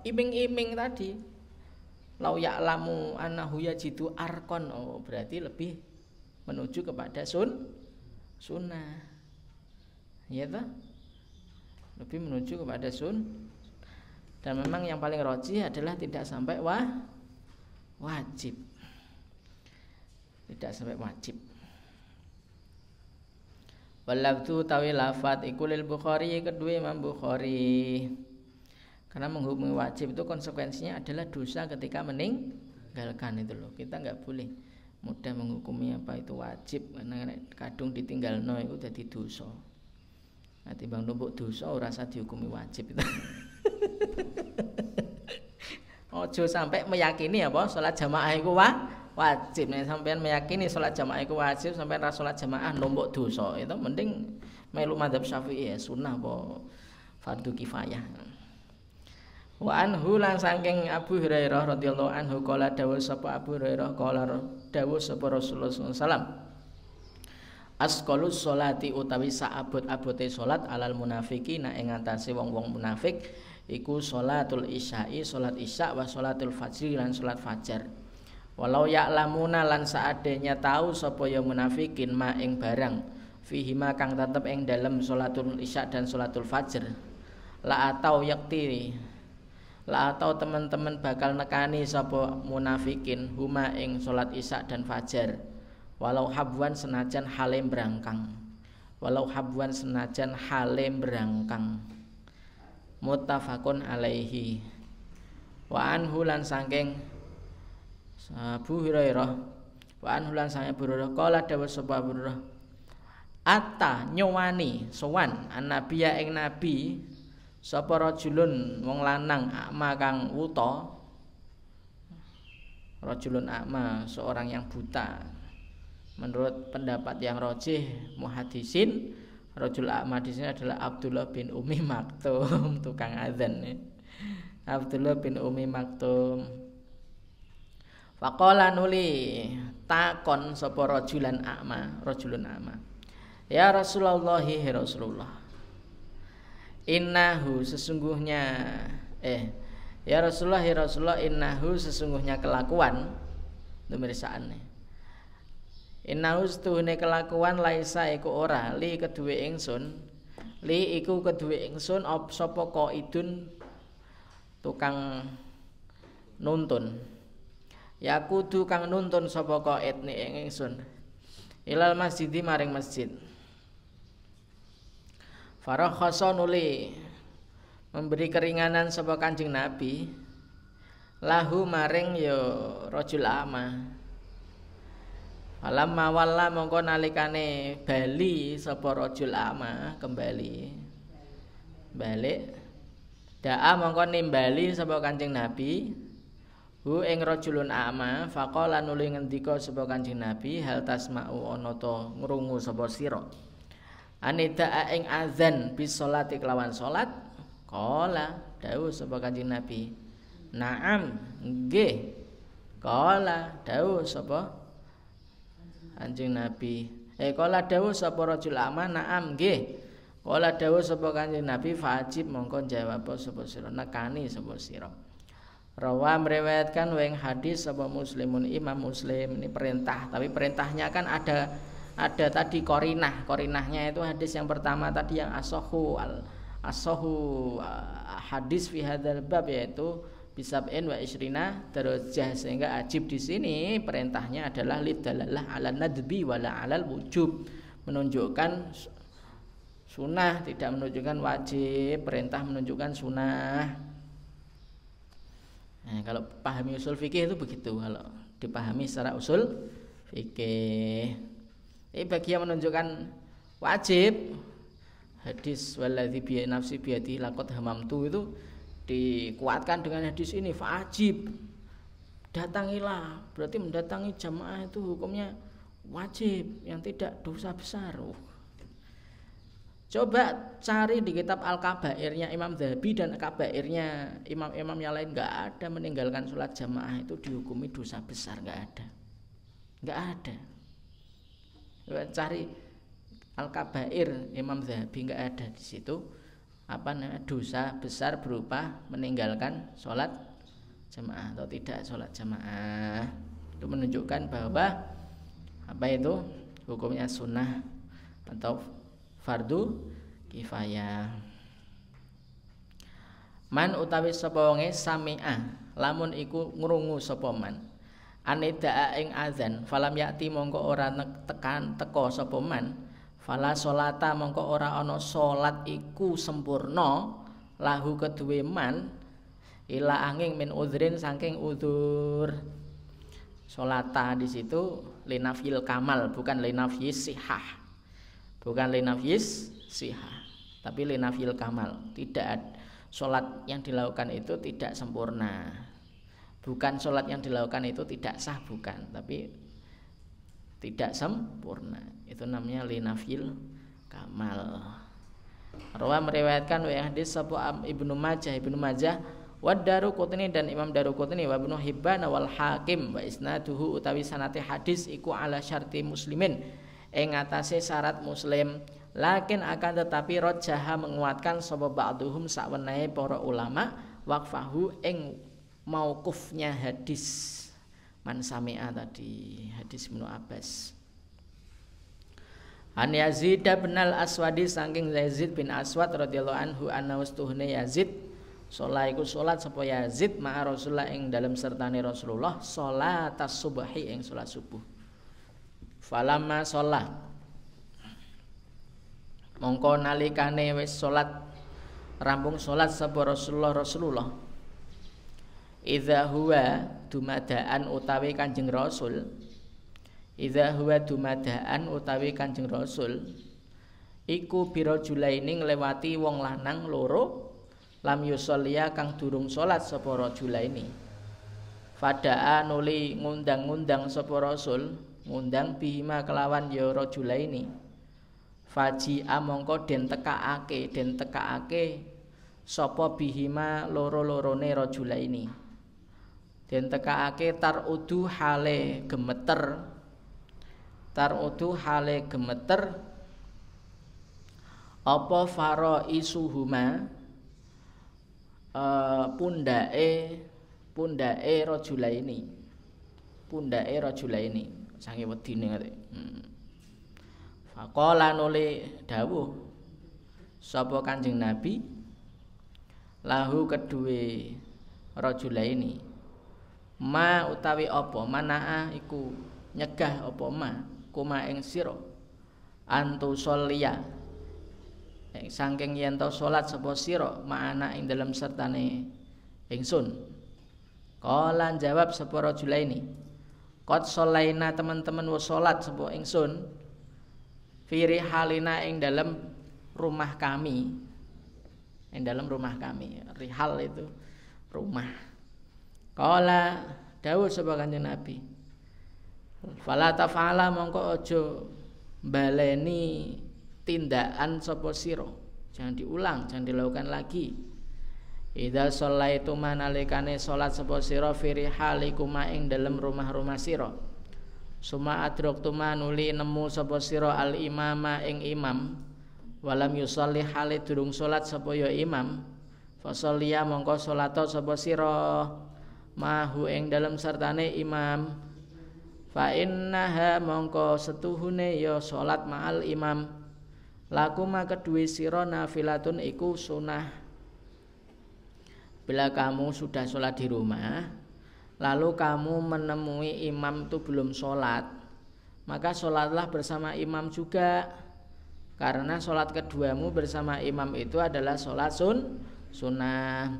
iming-iming tadi. Lau ya'lamu annahu yajidu arkon, berarti lebih menuju kepada sunnah. Ya toh? Lebih menuju kepada dan memang yang paling rajih adalah tidak sampai wajib. Tidak sampai wajib. Walabtu tawi lafat iku lil Bukhari kedua Imam Bukhari. Karena menghukumi wajib itu konsekuensinya adalah dosa ketika meninggalkan itu loh. Kita nggak boleh mudah menghukumi apa itu wajib karena kadung ditinggalno itu jadi dosa. Nah, timbang numpuk dosa ora usah dihukumi wajib itu. Ojo sampai meyakini apa salat jamaah iku wajib. Nek sampean meyakini salat jamaah iku wajib, sampean ra salat jamaah numpuk dosa, itu mending melu madzhab Syafi'i ya sunnah apa fardu kifayah. Wa anhu lan saking Abu Hurairah radhiyallahu anhu qala dawuh sapa Abu Hurairah qala dawuh sapa Rasulullah sallallahu alaihi wasallam asqalus sholati utawi saabot-abote salat alal munafiqina ing atase wong-wong munafik iku sholatul isya'i salat isya wa sholatul fajri lan salat fajar. Walau ya'lamuna lan saadenya tahu sapa ya munafikin ma ing barang fihi ma kang tetep ing dalem sholatul isya dan sholatul fajr la atau teman-teman bakal nekani sapa munafikin huma ing salat isya dan fajar walau habwan senajan halim berangkang muttafaqun alaihi. Wa anhu lan saking Abu Hurairah wa anhu lan saking Abu Hurairah qala dawuh sapa Abu Hurairah atta nyowani sowan annabiya ing nabi sapa rajulun wong lanang akma kang wuta. Rajulun akma, seorang yang buta. Menurut pendapat yang rajih muhaddisin, rajul akma di sini adalah Abdullah bin Umi Maktum, tukang azan ya. Abdullah bin Umi Maktum. Faqala nuli takon sapa rajulun akma. Ya Rasulullah, innahu sesungguhnya ya Rasulullah innahu sesungguhnya kelakuan pemeriksaan innahu setuhune kelakuan laisa iku ora li kedue ingsun li iku kedue ingsun sapa qaidun tukang nuntun ya kudu kang nuntun sapa qaid ing ingsun ilal masjidi maring masjid farakhasa nuli memberi keringanan sapa Kanjeng Nabi lahu maring ya rajul ama falamma walla mongko nalikane bali sapa rajul ama kembali balik da'a mongko nimbali sapa Kanjeng Nabi hu ing rajulun ama faqala nuli ngendika sapa Kanjeng Nabi hal tasma'u ana ta ngrungu sapa sira anida ing azan bis salati kelawan salat qala dawuh sapa Kanjeng Nabi na'am nggih qala dawuh sapa Kanjeng Nabi qala dawuh sapa rajul ama na'am nggih qala dawuh sapa Kanjeng Nabi fajib mongko jawab sapa sira nekani sapa sira rawa meriwayatkan weng hadis sapa Muslimun Imam Muslim ini perintah tapi perintahnya kan ada tadi korinahnya itu hadis yang pertama tadi yang asohu hadis fi hadzal bab yaitu bisab'in wa isrina darajah sehingga ajib di sini perintahnya adalah lidalalah ala nadbi wala alal wujub menunjukkan sunnah tidak menunjukkan wajib perintah menunjukkan sunnah. Nah, kalau pahami usul fikih itu begitu kalau dipahami secara usul fikih. Ini bagi yang menunjukkan wajib hadis waladzi bi nafsi biyadi laqad hamamtu itu dikuatkan dengan hadis ini wajib. Datangilah berarti mendatangi jamaah itu hukumnya wajib yang tidak dosa besar. Coba cari di kitab Al-Kabairnya Imam Dzahabi dan Kabairnya imam-imam yang lain nggak ada meninggalkan sholat jamaah itu dihukumi dosa besar, nggak ada. Coba cari Al-Kabair Imam Dzahabi nggak ada di situ dosa besar berupa meninggalkan sholat jamaah atau tidak sholat jamaah. Itu menunjukkan bahwa hukumnya sunnah atau fardu kifayah. Man utawi sapa wonge sami'a lamun iku ngrungu sapa man anidaa ing azan falam yakti mongko ora teko sapa man fala sholata mongko ora ana salat iku sempurna lahu keduwe man ila angin min udhrin saking udzur. Sholata di situ linafil kamal bukan linafis sihah. Bukan linafis sihah, tapi linafil kamal. Tidak sholat yang dilakukan itu tidak sempurna. Bukan sholat yang dilakukan itu tidak sah, bukan, tapi tidak sempurna. Itu namanya linafil kamal. Rawa meriwayatkan wa hadis sapa Ibnu Majah wa Daruqutni dan Imam Daruqutni wa Ibnu Hibban wal Hakim wa isnaduhu utawi sanate hadis iku ala syarti muslimin ing atase syarat muslim lakin akan tetapi rojaha menguatkan sapa ba'duhum sakwenehe para ulama waqfahu ing mauqufnya hadis man sami'a tadi hadis Ibnu Abbas an Yazid bin al-Aswadi saking Yazid bin Aswad radhiyallahu anhu anna wastuhne Yazid salat iku salat sapa Yazid ma'a Rasulullah ing dalem sertane Rasulullah salat as-subhi ing salat subuh. Falamma sholat mongko nalikane wis sholat rampung sholat sapa Rasulullah idza huwa dumadaan utawi Kanjeng Rasul iku birajulaini nglewati wong lanang loro lam yusolliya kang durung sholat sapa rajulaini fadaa nuli ngundang-ngundang sapa Rasul ngundang bihima kelawan ya rajulaini faji'a mongko den tekaake sapa bihima loro-lorone rajulaini den tekaake tarudu hale gemeter apa faraisuhuma pundake rajulaini sange wedine ngate. Faqala nuli dawuh sapa Kanjeng Nabi lahu kedue rajulaini ma utawi apa manaa iku nyegah apa ma kuma ing sira antu sholliya saking yen to salat sapa sira ma'ana ing dalem sertane ingsun. Kala jawab sapa rajulaini qad sholaina teman-teman wis salat sapa ingsun fi rihalina ing dalem rumah kami. Ing dalem rumah kami. Rihal itu rumah. Kala dawuh sapa Kanjeng Nabi fala tafala mongko aja baleni tindakan sapa sira, jangan diulang, jangan dilakukan lagi. Idza shallaitu manalikane salat sapa sira fi rihalikuma ing dalem rumah-rumah sira. Suma adraktu manuli nemu sapa sira al imama ing imam, walam yusalli hale durung salat sapa ya imam. Fa sholliya mongko salata sapa sira mahu ing dalem sartane imam. Fa innaha mongko setuhune ya salat ma'al imam. Lakuma kedue sira nafilatun iku sunah. Bila kamu sudah sholat di rumah, lalu kamu menemui imam itu belum sholat, maka sholatlah bersama imam juga. Karena sholat keduamu bersama imam itu adalah sholat sunnah.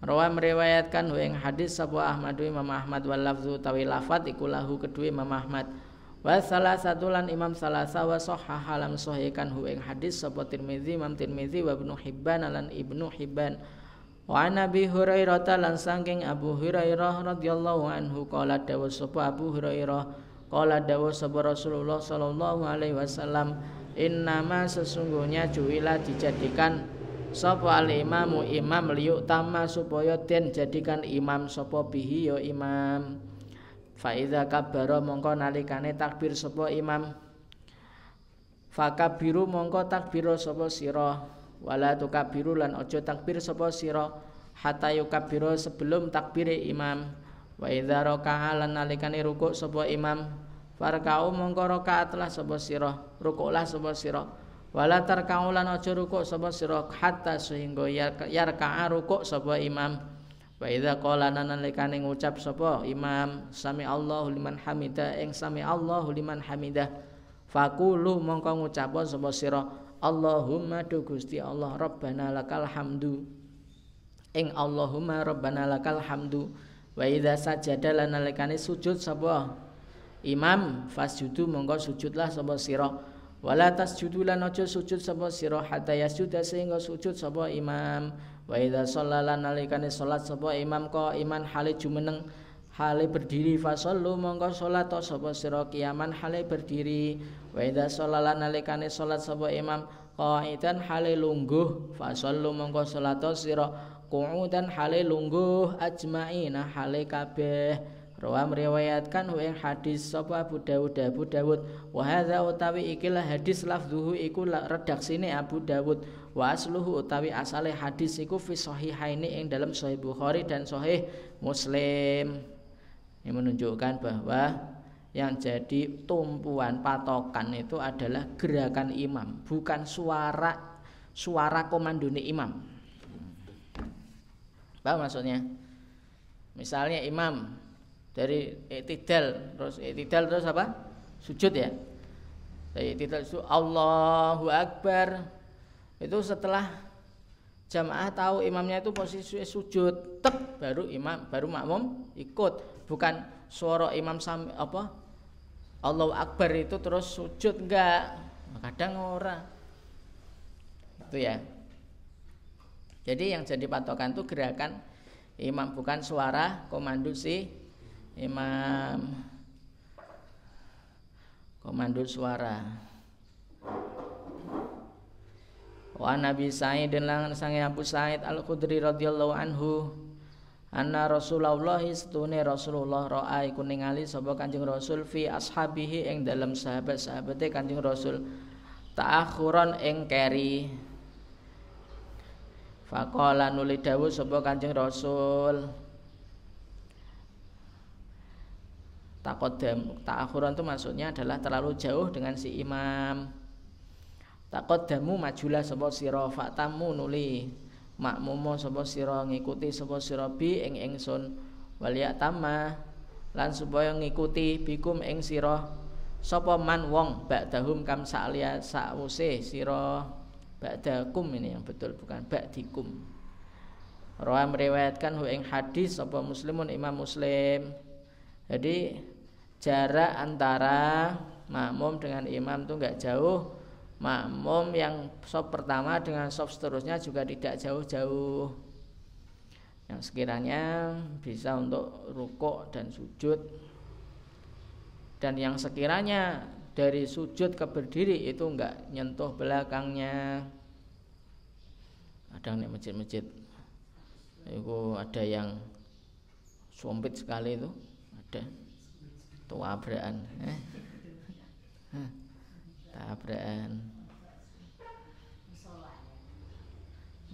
Rawa meriwayatkan ing hadis sapa Ahmadu Imam Ahmad wal lafzu tawi lafat iku lahu kedue Imam Ahmad. Wa salah satu lan Imam Salasa wa sahhaha lam sahihkan hu ing hadis sapa Tirmizi Imam Tirmizi wa Ibnu Hibban lan Ibnu Hibban. Wa Nabi Hurairah lan saking Abu Hurairah radhiyallahu anhu qala dawuh sapa Abu Hurairah qala dawuh sapa Rasulullah sallallahu alaihi wasallam innama sesungguhnya juila dijadikan sapa al-imamu imam liyuk tama supaya den jadikan imam sapa bihi ya imam. Fa iza kabbara mongko nalikane takbir sapa imam fakabiru mongko takbira sapa sira wala tukabiru lan aja takbir sapa sira hatta yukabbira sebelum takbire imam. Wa idza raka'a lan nalikane rukuk sapa imam farka'u mongko rakaatlah sapa sira rukuklah sapa sira wala tarka'u lan aja rukuk sapa sira hatta sehingga yarka'a rukuk sapa imam. Wa idza qala nalikane ngucap sapa imam sami Allahu liman hamidah ing sami Allahu liman hamidah faqulu mongko ngucap sapa sira Allahumma du Gusti Allah rabbana lakal hamdu ing Allahumma rabbana lakal hamdu. Wa idza sajada lan nalikane sujud sapa imam fasjudu mongko sujudlah sapa sira wala tasjudu lan aja sujud sapa sira hatta yasjuda sehingga sujud sapa imam. Wa idza shallala nalikane salat sapa imam ka iman hale jumeneng hale berdiri fasallu mongko salat sapa sira kiaman hale berdiri. Wa idza shallala nalikane salat sapa imam qaidan hale lungguh fasallu mongko salat sira qu'udan hale lungguh ajmaina hale kabeh. Rawa meriwayatkan ing hadis sapa Abu Dawud wa hadza utawi ikilah hadis lafzuhu iku redaksine Abu Dawud wa asluhu utawi asale hadis iku fi sahihaini ing dalam Sahih Bukhari dan Sahih Muslim. Ini menunjukkan bahwa yang jadi tumpuan patokan itu adalah gerakan imam, bukan suara komandone imam. Apa maksudnya? Misalnya imam dari i'tidal terus apa? Sujud ya. Dari i'tidal itu Allahu Akbar. Itu setelah jamaah tahu imamnya itu posisi sujud, baru makmum ikut, bukan suara imam apa? Allahu Akbar itu terus sujud enggak. Kadang ora. Itu ya. Jadi yang jadi patokan itu gerakan imam, bukan suara komando si imam, komando suara. Wa Nabi Sa'id lan sange Abu Sa'id Al-Khudri radhiyallahu anhu anna Rasulullah setune Rasulullah ra'a iku ningali sapa Kanjeng Rasul fi ashabihi ing dalam sahabat-sahabate Kanjeng Rasul ta'akhuron ing keri. Faqala nuli dawuh sapa Kanjeng Rasul, ta'akhuron itu maksudnya adalah terlalu jauh dengan si imam. Taqaddamu majulah sapa sira, fatamu nuli makmumo sapa sira, ngikuti sapa sira bi ing ingsun, waliyatama lan supaya ngikuti bikum ing sira sapa man wong ba'dahum kam sa'liya sa'wuse sira. Ba'dakum ini yang betul, bukan ba'dikum. Rawi meriwayatkan hu ing hadis sapa Muslimun Imam Muslim. Jadi jarak antara makmum dengan imam itu enggak jauh. Makmum yang sop pertama dengan sop seterusnya juga tidak jauh-jauh. Yang sekiranya bisa untuk rukuk dan sujud. Dan yang sekiranya dari sujud ke berdiri itu enggak nyentuh belakangnya. Ada nih masjid-masjid itu ada yang sumpit sekali itu, ada tabrakan, tabrakan.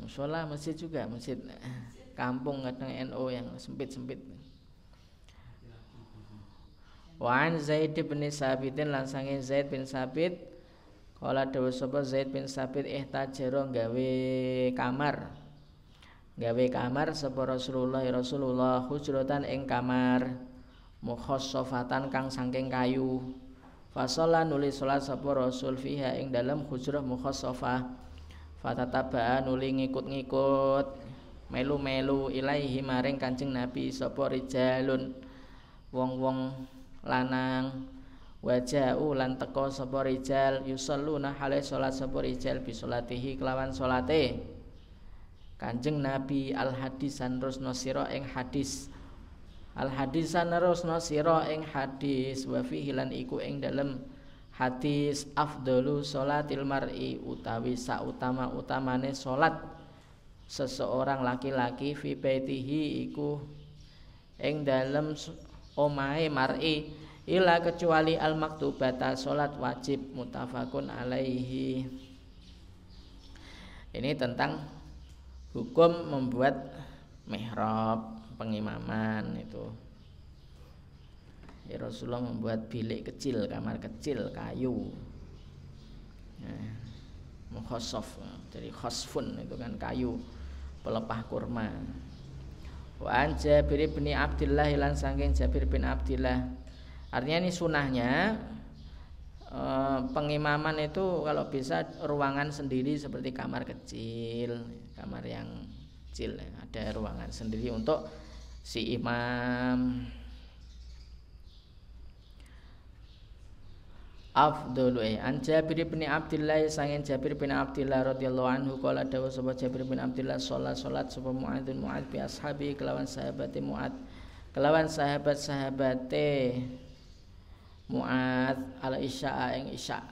Musola masjid juga, masjid kampung kadang NU yang sempit-sempit. Wan Zaid bin Sabitin lan sange Zaid bin Sabit kala dawuh sapa Zaid bin Sabit ihtajaro gawe kamar sapa Rasulullah hujratan ing kamar mukhassafatan kang saking kayu. Fasala nuli salat sapa Rasul fiha ing dalem hujrah mukhassafah. Fatataba nuli ngikut-ngikut melu-melu ilaihi maring Kanjeng Nabi sapa rijalun wong-wong lanang, waja'u lan teka sapa rijal yusalluna hale salat sapa rijal bi salatihi kelawan salate Kanjeng Nabi. Al hadisan rusna sira ing hadis, al hadisan rusna sira ing hadis, wa fihi lan iku ing dalem hadis afdalu salatil mar'i utawi sautama-utamane salat seseorang laki-laki fi baitihi iku ing dalem omahe mar'i ila kecuali al maktubata salat wajib muttafaqun alaihi. Ini tentang hukum membuat mihrab pengimaman itu. Ya, Rasulullah membuat bilik kecil, kamar kecil kayu. Mukhassaf dari khasfun itu kan kayu pelepah kurma. Wa an Jabir bin Abdullah lan saking Jabir bin Abdullah. Artinya ini sunahnya pengimaman itu kalau bisa ruangan sendiri seperti kamar kecil, kamar yang kecil ada ruangan sendiri untuk si imam. Afdalu an Jabir bin Abdullah sangen Jabir bin Abdullah radhiyallahu anhu qala dawu sapa Jabir bin Abdullah salat sapa Mu'adz bi ashabi kelawan sahabate Mu'adz kelawan sahabat-sahabate Mu'adz ala isya ing isya.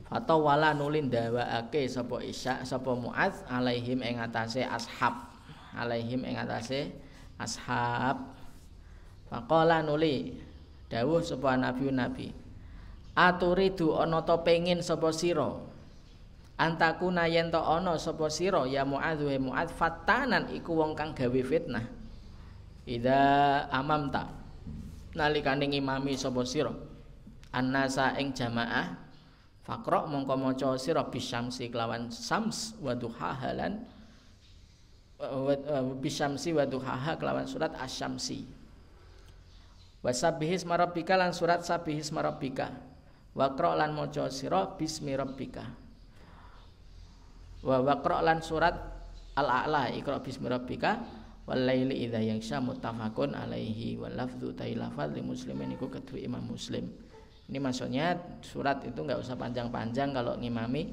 Fatawala nulin dawaake sapa isya sapa Mu'adz alaihim ing atase ashab, alaihim ing atase ashab. Faqala nuli dawuh sapa nabi aturidu ana ta pengin sapa sira antakuna yen ta ana sapa sira ya Mu'adz wa Mu'adz fatanan iku wong kang gawe fitnah idza amamta nalikane ngimami sapa sira annasa ing jamaah faqra mongko maca sira bisyamsi kelawan sams wa duhahalan bisyamsi wa duhaha kelawan surat asy-syamsi. Wasabbihis marabbika lan surat sabbihis marabbika waqra lan maca sira bismi rabbika wa waqra lan surat al-a'la iqra bismi rabbika wal laili idza yaghsha muttafaqun alaihi wal lafdzu tailafal li muslimin iku kedue Imam Muslim. Ini maksudnya surat itu enggak usah panjang-panjang kalau ngimami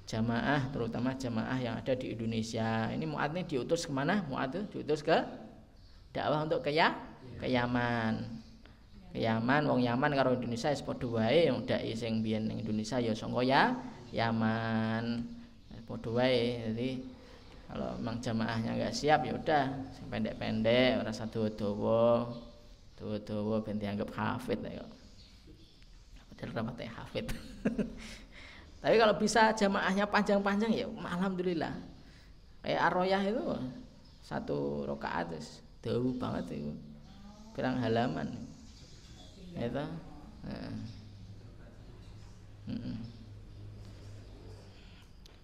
jamaah, terutama jamaah yang ada di Indonesia. Ini Mu'adz ini diutus kemana? Mu'adz diutus ke dakwah untuk ke Yaman. Yaman, wong Yaman karo Indonesia wis padha wae, wong dai sing biyen ning Indonesia ya saka Yaman. Padha wae. Jadi kalau memang jamaahnya enggak siap ya udah sing pendek-pendek, ora usah dawa-dawa. Dawa-dawa ben dianggap hafid ya. dan rapatnya hafid. Tapi kalau bisa jamaahnya panjang-panjang ya alhamdulillah. Kayak Ar-Royah itu satu rakaat jauh banget itu. Pirang halaman. Itu.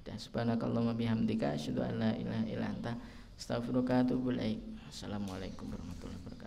Dan subhanakallahumma bihamdika asyhadu an la ilaha illa anta astaghfiruka wa atubu ilaik. Assalamualaikum warahmatullahi wabarakatuh.